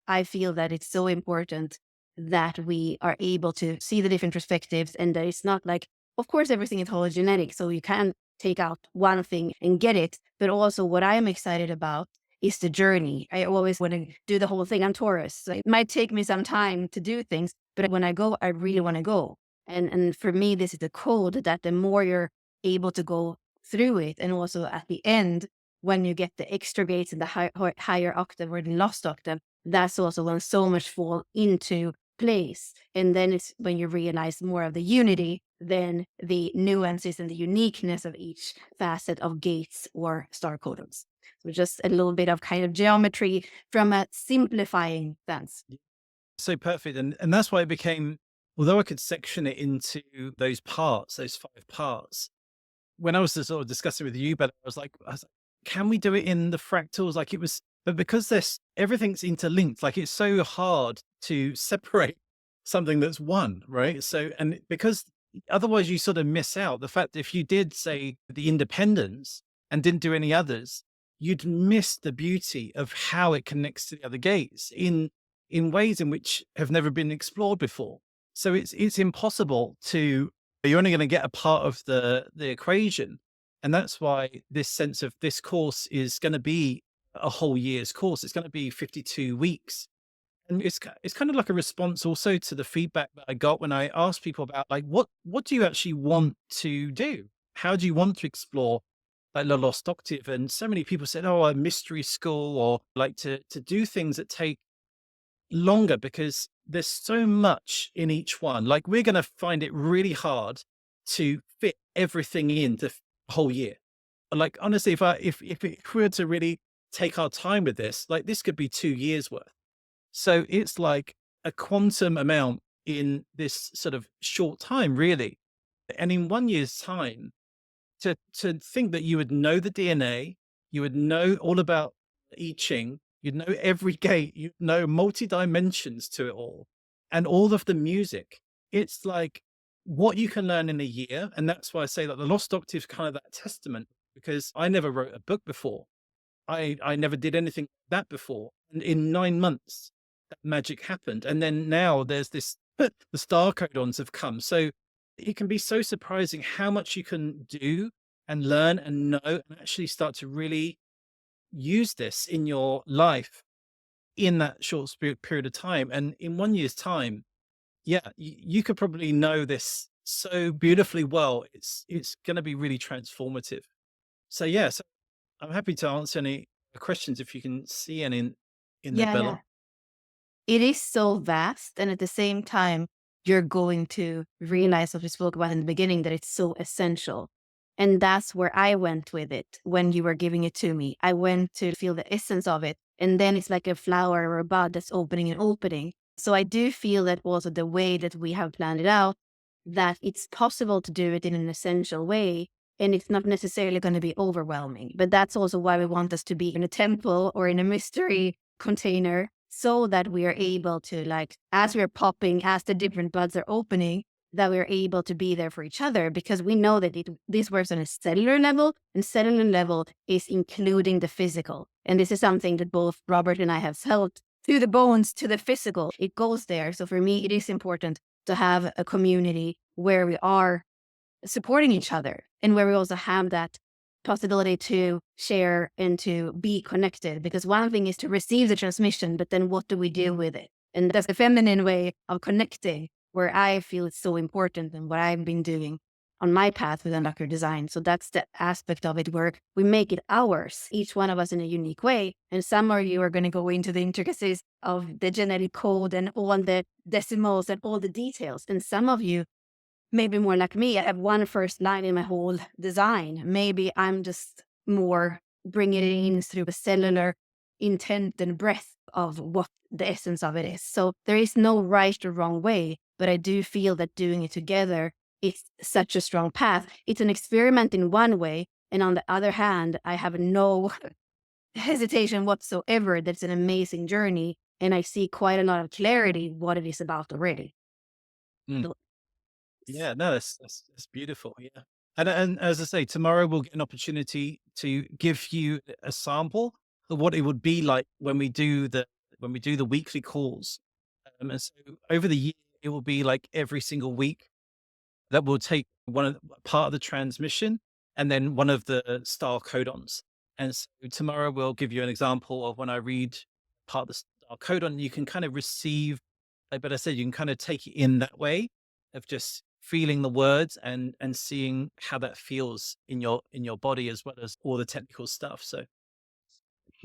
I feel that it's so important that we are able to see the different perspectives, and that it's not like, of course, everything is hologenetic, so you can take out one thing and get it. But also, what I am excited about is the journey. I always want to do the whole thing. I'm Taurus, so it might take me some time to do things, but when I go, I really want to go. And for me, this is the code that the more you're able to go through it, and also at the end, when you get the extra gates in the higher octave or the lost octave, that's also when so much fall into place. And then it's when you realize more of the unity than the nuances and the uniqueness of each facet of gates or star codons. So just a little bit of kind of geometry from a simplifying sense. So perfect. And that's why it became, although I could section it into those parts, those 5 parts, when I was sort of discussing with you, but I was like, can we do it in the fractals? Like it was, but because everything's interlinked, like it's so hard to separate something that's one, right? So, and because otherwise you sort of miss out the fact that if you did say the independence and didn't do any others, you'd miss the beauty of how it connects to the other gates in ways in which have never been explored before. So it's impossible to, you're only going to get a part of the equation. And that's why this sense of this course is going to be a whole year's course. It's going to be 52 weeks. And it's kind of like a response also to the feedback that I got when I asked people about like, what do you actually want to do? How do you want to explore like the lost octave? And so many people said, oh, a mystery school, or like to do things that take longer because there's so much in each one. Like we're going to find it really hard to fit everything into a whole year. Like honestly, if we were to really take our time with this, like this could be 2 years worth. So it's like a quantum amount in this sort of short time, really. And in 1 year's time, to think that you would know the DNA, you would know all about I Ching, you'd know every gate, you'd know multi dimensions to it all, and all of the music. It's like what you can learn in a year, and that's why I say that the Lost Octave is kind of that testament. Because I never wrote a book before, I never did anything like that before, and in 9 months, that magic happened. And then now there's this, the star codons have come, so it can be so surprising how much you can do and learn and know and actually start to really use this in your life in that short period of time. And in 1 year's time, yeah, you could probably know this so beautifully well. It's going to be really transformative. So yeah, so I'm happy to answer any questions if you can see any in there, Yeah, Bella. yeah. It is so vast, and at the same time, you're going to realize what we spoke about in the beginning, that it's so essential. And that's where I went with it when you were giving it to me. I went to feel the essence of it. And then it's like a flower or a bud that's opening and opening. So I do feel that also the way that we have planned it out, that it's possible to do it in an essential way. And it's not necessarily going to be overwhelming. But that's also why we want us to be in a temple or in a mystery container, so that we are able to, like, as we're popping, as the different buds are opening, that we're able to be there for each other, because we know that this works on a cellular level, and cellular level is including the physical. And this is something that both Robert and I have felt through the bones to the physical. It goes there. So for me, it is important to have a community where we are supporting each other, and where we also have that possibility to share and to be connected. Because one thing is to receive the transmission, but then what do we do with it? And that's the feminine way of connecting, where I feel it's so important, and what I've been doing on my path with Unlocker Design. So that's the aspect of it where we make it ours, each one of us in a unique way. And some of you are going to go into the intricacies of the genetic code and all the decimals and all the details. And some of you, maybe more like me, I have one first line in my whole design. Maybe I'm just more bringing it in through a cellular intent and breadth of what the essence of it is. So there is no right or wrong way, but I do feel that doing it together is such a strong path. It's an experiment in one way. And on the other hand, I have no hesitation whatsoever. That's an amazing journey. And I see quite a lot of clarity what it is about already. Mm. Yeah, no, that's beautiful. Yeah. And as I say, tomorrow we'll get an opportunity to give you a sample of what it would be like when we do the weekly calls. And so over the year, it will be like every single week that will take one of part of the transmission and then one of the star codons. And so tomorrow we'll give you an example of when I read part of the star codon, you can kind of receive, like but I said, you can kind of take it in that way of just feeling the words and seeing how that feels in your body as well as all the technical stuff. So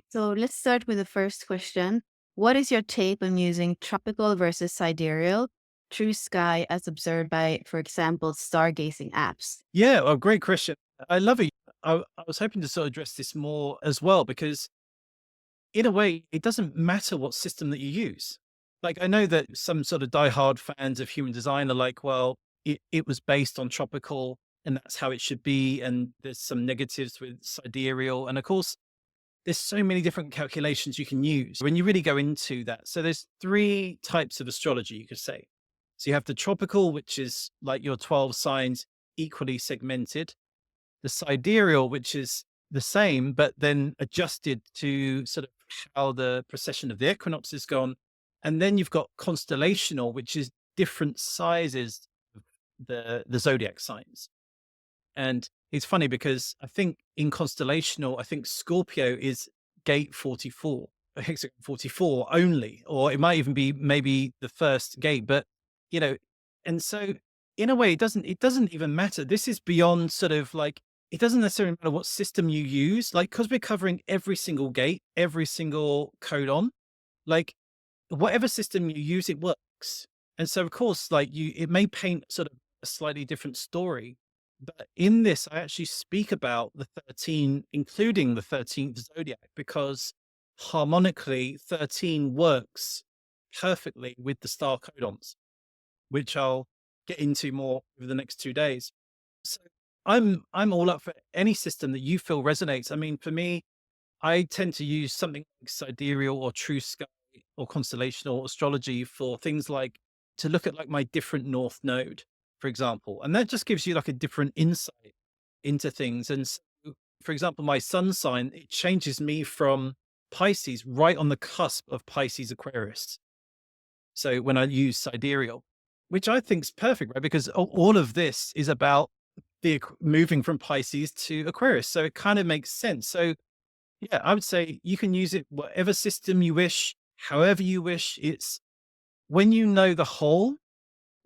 So let's start with the first question. What is your take on using tropical versus sidereal, true sky as observed by, for example, stargazing apps? yeah, well, great question. I love it. I was hoping to sort of address this more as well because in a way, it doesn't matter what system that you use. Like, I know that some sort of diehard fans of human design are like, well, it was based on tropical and that's how it should be. And there's some negatives with sidereal. And of course, there's so many different calculations you can use when you really go into that. So there's three types of astrology, you could say. So you have the tropical, which is like your 12 signs equally segmented, the sidereal, which is the same, but then adjusted to sort of how the precession of the equinox is gone. And then you've got constellational, which is different sizes of the zodiac signs. And it's funny because I think in constellational, I think Scorpio is gate 44, or hexagon 44 only, or it might even be maybe the first gate, but you know, and so in a way it doesn't even matter. This is beyond sort of like it doesn't necessarily matter what system you use, like because we're covering every single gate, every single codon, like whatever system you use, it works. And so, of course, like it may paint sort of a slightly different story. But in this, I actually speak about the 13, including the 13th zodiac, because harmonically, 13 works perfectly with the star codons, which I'll get into more over the next 2 days. So I'm all up for any system that you feel resonates. I mean, for me, I tend to use something like sidereal or true sky or constellational astrology for things like to look at like my different north node, for example. And that just gives you like a different insight into things. And so, for example, my sun sign, it changes me from Pisces right on the cusp of Pisces Aquarius. So when I use sidereal, which I think is perfect, right? Because all of this is about moving from Pisces to Aquarius. So it kind of makes sense. So yeah, I would say you can use it whatever system you wish, however you wish. It's when you know the whole,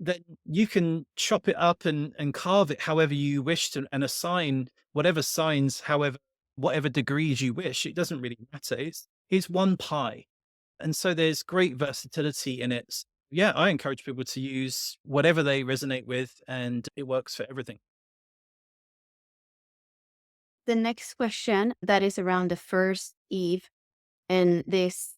then you can chop it up and carve it however you wish to and assign whatever signs, however, whatever degrees you wish. It doesn't really matter. It's one pie. And so there's great versatility in it. Yeah, I encourage people to use whatever they resonate with and it works for everything. The next question that is around the first Eve and this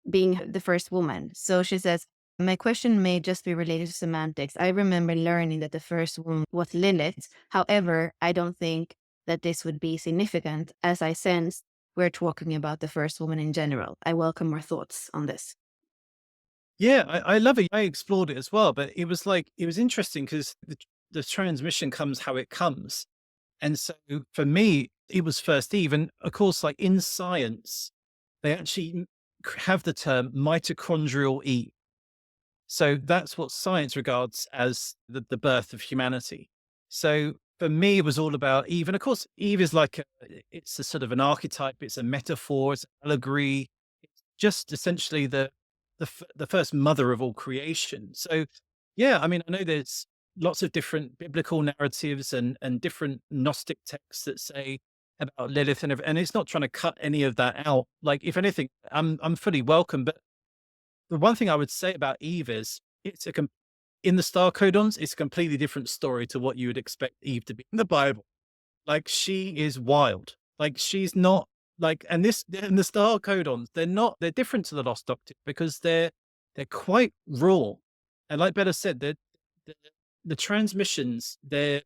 being the first woman. So she says, my question may just be related to semantics. I remember learning that the first woman was Lilith. However, I don't think that this would be significant as I sense we're talking about the first woman in general. I welcome your thoughts on this. Yeah, I love it. I explored it as well, but it was like, it was interesting because the transmission comes how it comes. And so for me, it was first Eve. And of course, like in science, they actually have the term mitochondrial Eve. So that's what science regards as the birth of humanity. So for me, it was all about Eve. And of course, Eve is like, it's a sort of an archetype, it's a metaphor, it's an allegory, it's just essentially the first mother of all creation. So yeah, I mean, I know there's lots of different biblical narratives and different Gnostic texts that say about Lilith and it's not trying to cut any of that out. Like if anything, I'm fully welcome. But the one thing I would say about Eve is in the star codons, it's a completely different story to what you would expect Eve to be in the Bible. Like she is wild. Like she's not like, and the star codons, they're different to the lost doctrine because they're quite raw. And like Bella said, the, the transmissions, they're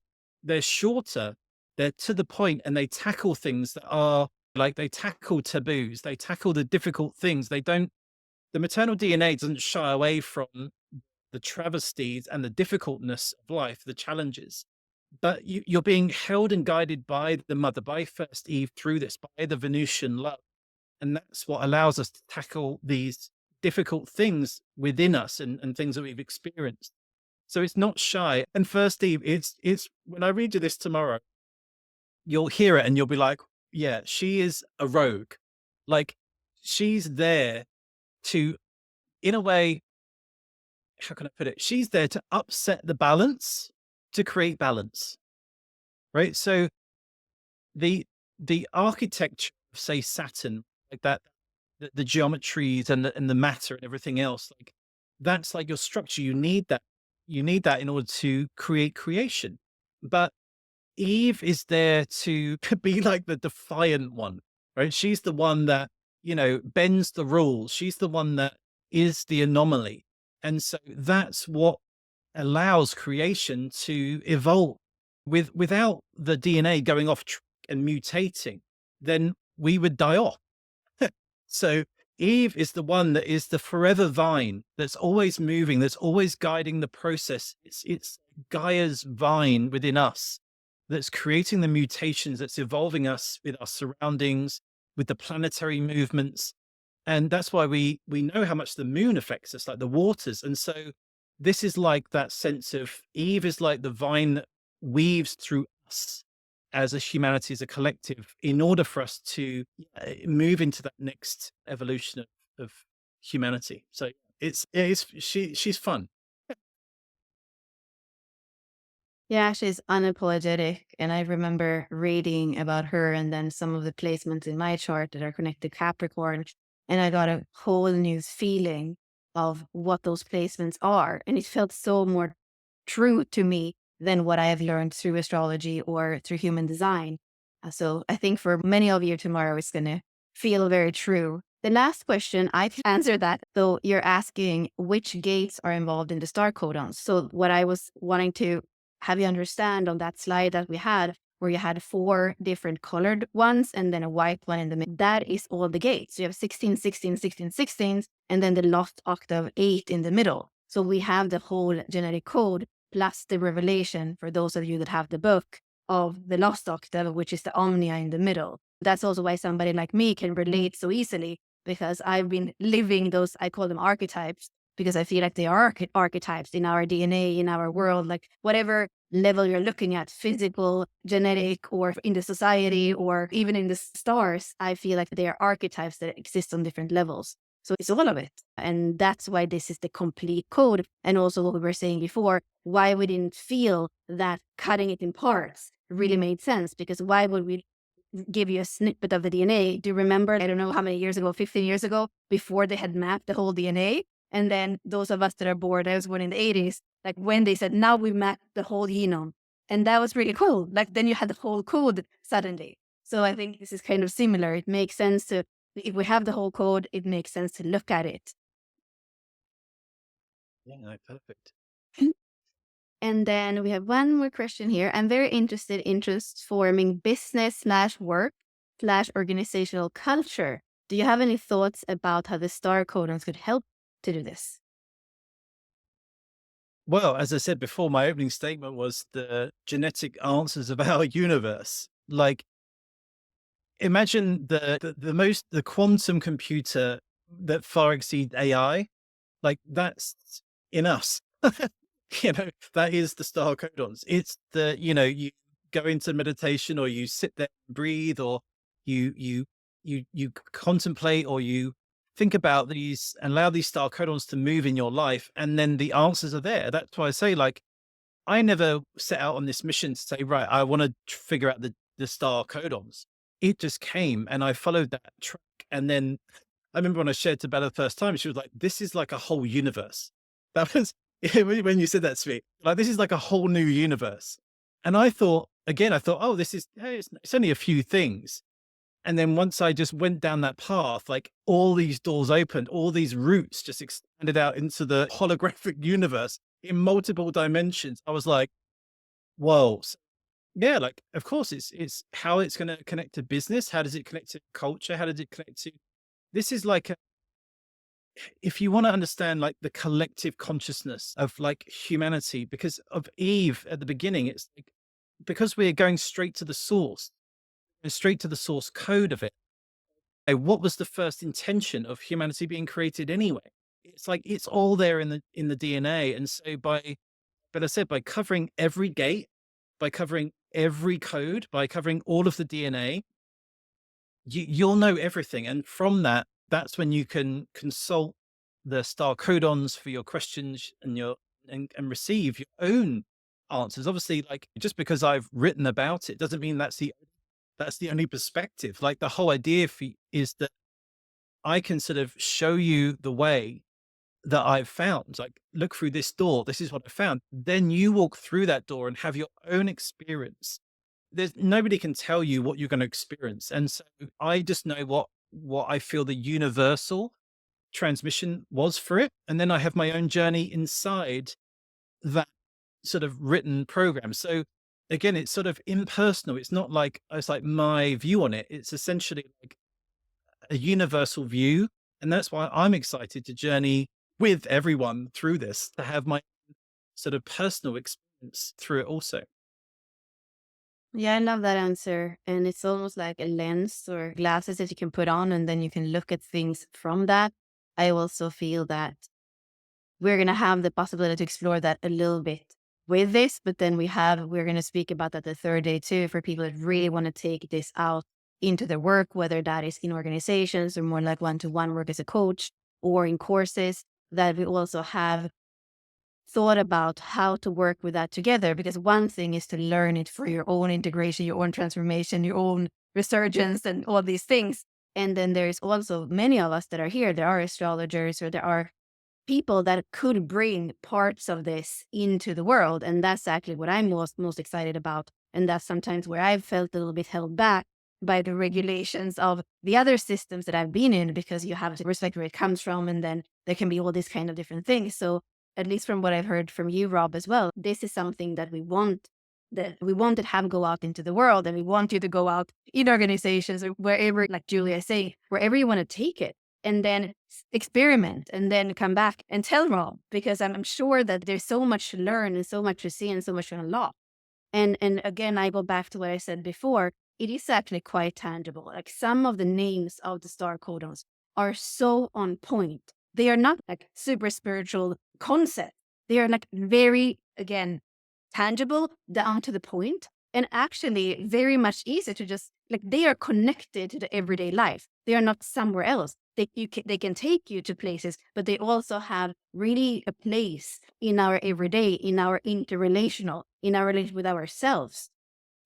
shorter, they're to the point and they tackle things that are like, they tackle taboos, they tackle the difficult things. They don't, the maternal DNA doesn't shy away from the travesties and the difficultness of life, the challenges. But you're being held and guided by the mother, by first Eve through this, by the Venusian love. And that's what allows us to tackle these difficult things within us and things that we've experienced. So it's not shy. And first Eve, it's when I read you this tomorrow, you'll hear it and you'll be like, yeah, she is a rogue. Like she's there to, in a way, how can I put it? She's there to upset the balance to create balance, right? So the the architecture of say Saturn, like that, the geometries and the matter and everything else, like that's like your structure. You need that in order to create creation. But Eve is there to be like the defiant one, right? She's the one that, bends the rules. She's the one that is the anomaly. And so that's what allows creation to evolve without the DNA going off track and mutating, then we would die off. So Eve is the one that is the forever vine that's always moving, that's always guiding the process. It's Gaia's vine within us that's creating the mutations, that's evolving us with our surroundings, with the planetary movements. And that's why we know how much the moon affects us, like the waters. And so this is like that sense of Eve is like the vine that weaves through us as a humanity, as a collective, in order for us to move into that next evolution of humanity. So she's fun. Yeah, she's unapologetic. And I remember reading about her and then some of the placements in my chart that are connected to Capricorn. And I got a whole new feeling of what those placements are. And it felt so more true to me than what I have learned through astrology or through human design. So I think for many of you tomorrow, it's going to feel very true. The last question, I've answered that. So you're asking which gates are involved in the star codons. So what I was wanting to have you understand on that slide that we had, where you had 4 different colored ones and then a white one in the middle, that is all the gates. So you have 16, 16, 16, 16, and then the lost octave 8 in the middle. So we have the whole genetic code plus the revelation for those of you that have the book of the lost octave, which is the omnia in the middle. That's also why somebody like me can relate so easily, because I've been living those, I call them archetypes, because I feel like they are archetypes in our DNA, in our world, like whatever level you're looking at, physical, genetic, or in the society, or even in the stars, I feel like they are archetypes that exist on different levels. So it's all of it. And that's why this is the complete code. And also what we were saying before, why we didn't feel that cutting it in parts really made sense, because why would we give you a snippet of the DNA? Do you remember, I don't know how many years ago, 15 years ago, before they had mapped the whole DNA? And then those of us that are bored, I was born in the 80s, like when they said, now we mapped the whole genome. And that was really cool. Like then you had the whole code suddenly. So I think this is kind of similar. It makes sense to, if we have the whole code, it makes sense to look at it. Yeah, no, perfect. And then we have one more question here. I'm very interested in transforming business/work/organizational culture. Do you have any thoughts about how the star codons could help to do this? Well, as I said before, my opening statement was the genetic answers of our universe. Like, imagine the quantum computer that far exceeds AI. Like, that's in us. That is the star codons. It's you go into meditation, or you sit there and breathe, or you contemplate, or you think about these and allow these star codons to move in your life, and then the answers are there. That's why I say, like, I never set out on this mission to say, right, I want to figure out the star codons. It just came and I followed that track. And then I remember when I shared to Bella the first time, she was like, this is like a whole universe. That was when you said that to me, like, this is like a whole new universe. And I thought, again, oh, this is, hey, it's only a few things. And then once I just went down that path, like all these doors opened, all these routes just expanded out into the holographic universe in multiple dimensions. I was like, whoa. Yeah, like of course it's how it's going to connect to business. How does it connect to culture? How does it connect to, this is like if you want to understand like the collective consciousness of like humanity, because of Eve at the beginning, it's like because we're going straight to the source, straight to the source code of it. What was the first intention of humanity being created anyway? It's like it's all there in the DNA. And so but I said by covering every gate, by covering every code, by covering all of the DNA, you'll know everything. And from that, that's when you can consult the star codons for your questions and and receive your own answers. Obviously, like just because I've written about it doesn't mean that's the only perspective. Like the whole idea is that I can sort of show you the way that I've found. Like, look through this door. This is what I found. Then you walk through that door and have your own experience. There's nobody can tell you what you're going to experience, and so I just know what I feel the universal transmission was for it, and then I have my own journey inside that sort of written program. So again, it's sort of impersonal. It's not like it's like my view on it. It's essentially like a universal view. And that's why I'm excited to journey with everyone through this, to have my sort of personal experience through it also. Yeah, I love that answer. And it's almost like a lens or glasses that you can put on and then you can look at things from that. I also feel that we're going to have the possibility to explore that a little bit with this, but then we're going to speak about that the third day too, for people that really want to take this out into their work, whether that is in organizations or more like one-to-one work as a coach or in courses, that we also have thought about how to work with that together. Because one thing is to learn it for your own integration, your own transformation, your own resurgence, and all these things. And then there's also many of us that are here. There are astrologers or there are people that could bring parts of this into the world. And that's actually what I'm most excited about. And that's sometimes where I've felt a little bit held back by the regulations of the other systems that I've been in, because you have to respect where it comes from. And then there can be all these kind of different things. So at least from what I've heard from you, Rob, as well, this is something that we want to have go out into the world. And we want you to go out in organizations or wherever, like Julia is saying, wherever you want to take it, and then experiment and then come back and tell Rob, because I'm sure that there's so much to learn and so much to see and so much to unlock. And again, I go back to what I said before. It is actually quite tangible. Like some of the names of the star codons are so on point. They are not like super spiritual concepts. They are like very, again, tangible, down to the point, and actually very much easy to just like, they are connected to the everyday life. They are not somewhere else. They can take you to places, but they also have really a place in our everyday, in our interrelational, in our relation with ourselves.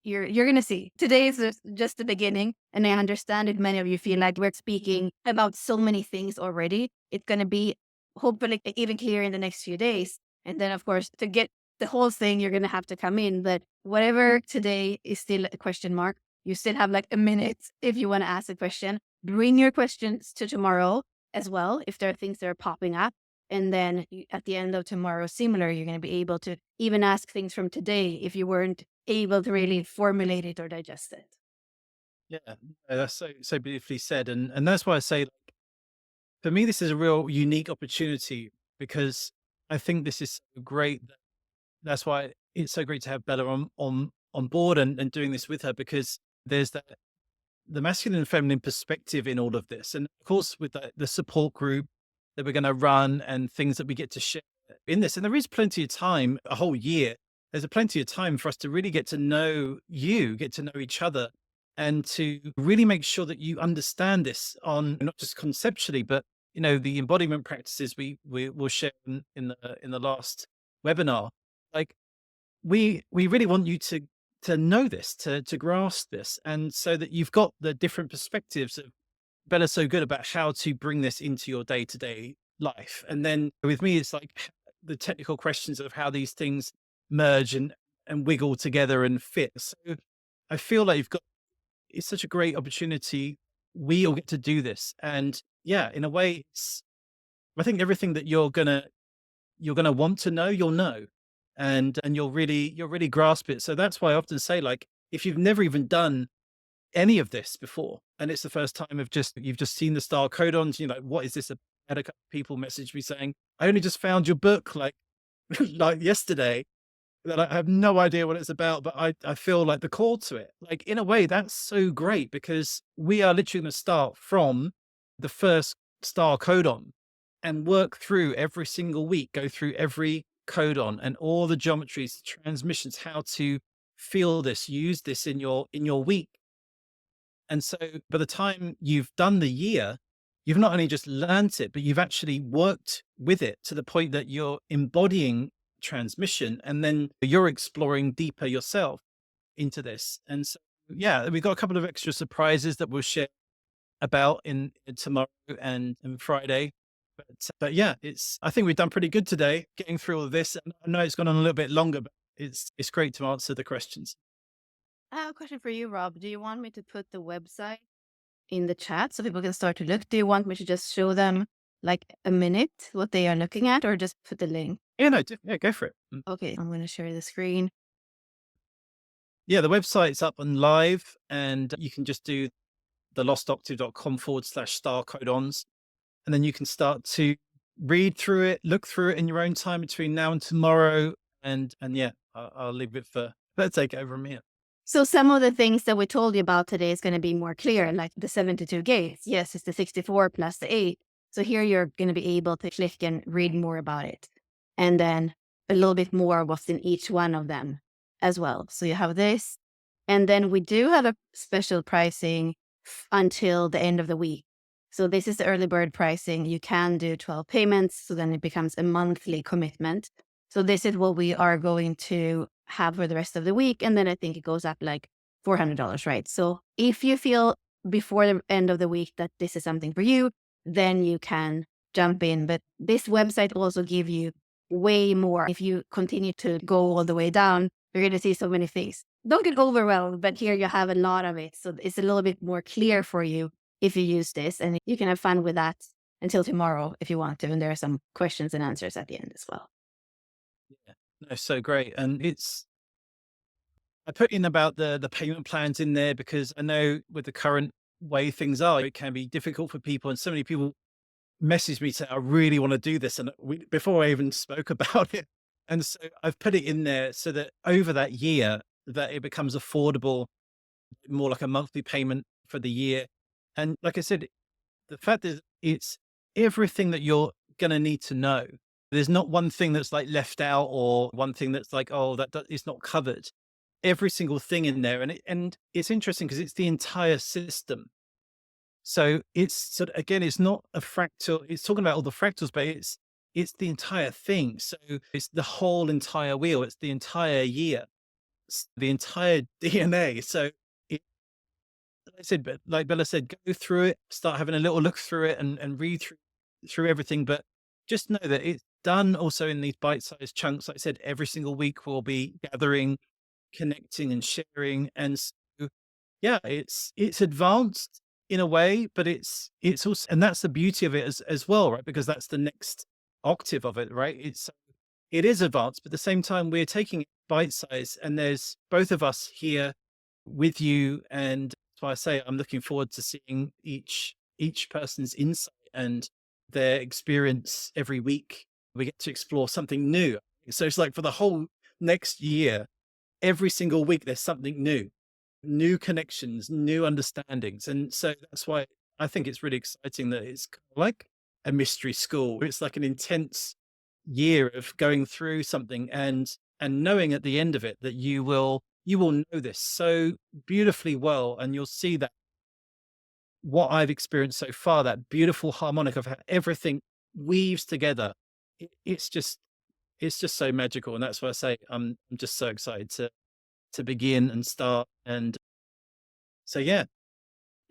You're gonna see. Today is just the beginning, and I understand that many of you feel like we're speaking about so many things already. It's gonna be hopefully even clearer in the next few days. And then of course to get the whole thing, you're gonna have to come in. But whatever today is still a question mark. You still have like a minute if you want to ask a question. Bring your questions to tomorrow as well if there are things that are popping up. And then at the end of tomorrow, similar, you're going to be able to even ask things from today if you weren't able to really formulate it or digest it. Yeah, no, that's so beautifully said, and that's why I say, like, for me, this is a real unique opportunity because I think this is so great. That's why it's so great to have Bella on board and doing this with her, because there's that the masculine and feminine perspective in all of this. And of course, with the support group that we're going to run and things that we get to share in this. And there is plenty of time, a whole year. There's a plenty of time for us to really get to know you, get to know each other, and to really make sure that you understand this on not just conceptually, but the embodiment practices we will share in the last webinar. Like we really want you to know this, to grasp this, and so that you've got the different perspectives of Bella's so good about how to bring this into your day to day life. And then with me, it's like the technical questions of how these things merge and wiggle together and fit. So I feel like it's such a great opportunity. We all get to do this, and yeah, in a way, I think everything that you're gonna want to know, you'll know, and you'll really grasp it. So that's why I often say, like, if you've never even done any of this before, and it's the first time of you've just seen the star codons, what is this? had a couple of people message me saying, I only just found your book like like yesterday, that I have no idea what it's about, but I feel like the call to it. Like in a way, that's so great because we are literally going to start from the first star codon and work through every single week, go through every codon and all the geometries, transmissions, how to feel this, use this in your week. And so by the time you've done the year, you've not only just learnt it, but you've actually worked with it to the point that you're embodying transmission and then you're exploring deeper yourself into this. And so, yeah, we've got a couple of extra surprises that we'll share about in tomorrow and Friday. But yeah, I think we've done pretty good today getting through all of this. And I know it's gone on a little bit longer, but it's great to answer the questions. I have a question for you, Rob. Do you want me to put the website in the chat so people can start to look? Do you want me to just show them like a minute what they are looking at, or just put the link? Yeah, no, yeah, go for it. Okay, I'm going to share the screen. Yeah, the website's up and live, and you can just do thelostoctave.com/star codons. And then you can start to read through it, look through it in your own time between now and tomorrow. And yeah, I'll leave it for, let's take it over from here. So some of the things that we told you about today is going to be more clear, like the 72 gates. Yes, it's the 64 plus the 8. So here you're going to be able to click and read more about it. And then a little bit more of what's in each one of them as well. So you have this. And then we do have a special pricing until the end of the week. So this is the early bird pricing. You can do 12 payments. So then it becomes a monthly commitment. So this is what we are going to have for the rest of the week. And then I think it goes up like $400, right? So if you feel before the end of the week that this is something for you, then you can jump in. But this website will also give you way more. If you continue to go all the way down, you're going to see so many things. Don't get overwhelmed, but here you have a lot of it. So it's a little bit more clear for you if you use this, and you can have fun with that until tomorrow if you want to. And there are some questions and answers at the end as well. Yeah, no, so great. And I put in about the payment plans in there because I know with the current way things are, it can be difficult for people. And so many people message me say, I really want to do this. And before I even spoke about it. And so I've put it in there so that over that year that it becomes affordable, more like a monthly payment for the year. And like I said, the fact is it's everything that you're going to need to know. There's not one thing that's like left out or one thing that's like, oh, is not covered. Every single thing in there. And it's interesting because it's the entire system. So it's sort of, again, it's not a fractal. It's talking about all the fractals, but it's the entire thing. So it's the whole entire wheel. It's the entire year, the entire DNA. So like I said, but like Bella said, go through it, start having a little look through it and read through everything. But just know that it's done also in these bite-sized chunks. Like I said, every single week we'll be gathering, connecting and sharing. And so, yeah, it's advanced in a way, but it's also, and that's the beauty of it as well, right? Because that's the next octave of it, right? It is advanced, but at the same time, we're taking it bite size, and there's both of us here with you. And that's why I say I'm looking forward to seeing each person's insight and their experience every week. We get to explore something new. So it's like for the whole next year, every single week, there's something new connections, new understandings. And so that's why I think it's really exciting that it's kind of like a mystery school. It's like an intense year of going through something and knowing at the end of it that you will know this so beautifully well, and you'll see that what I've experienced so far, that beautiful harmonic of how everything weaves together. It's just so magical, and that's why I say I'm just so excited to begin and start. And so yeah.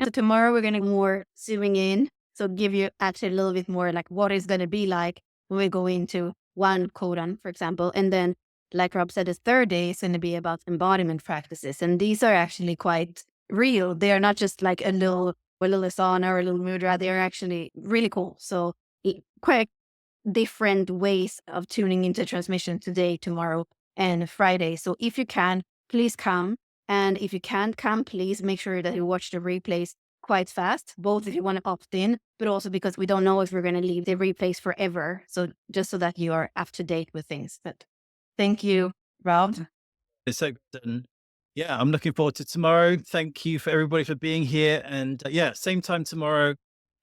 So tomorrow we're going to more zooming in. So give you actually a little bit more like what it's going to be like when we go into one codon, for example. And then, like Rob said, the third day is going to be about embodiment practices. And these are actually quite real. They are not just like a little asana or a little mudra. They are actually really cool. So quite different ways of tuning into transmission today, tomorrow, and Friday. So if you can, please come. And if you can't come, please make sure that you watch the replays quite fast, both if you want to opt in, but also because we don't know if we're going to leave the replays forever. So just so that you are up to date with things. But thank you, Rob. It's so good. And yeah, I'm looking forward to tomorrow. Thank you for everybody for being here. And yeah, same time tomorrow.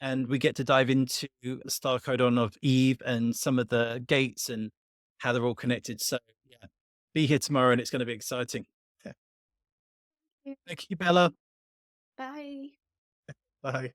And we get to dive into Star Codon of Eve and some of the gates and how they're all connected. So yeah, be here tomorrow and it's going to be exciting. Yeah. Thank you, Bella. Bye. Bye.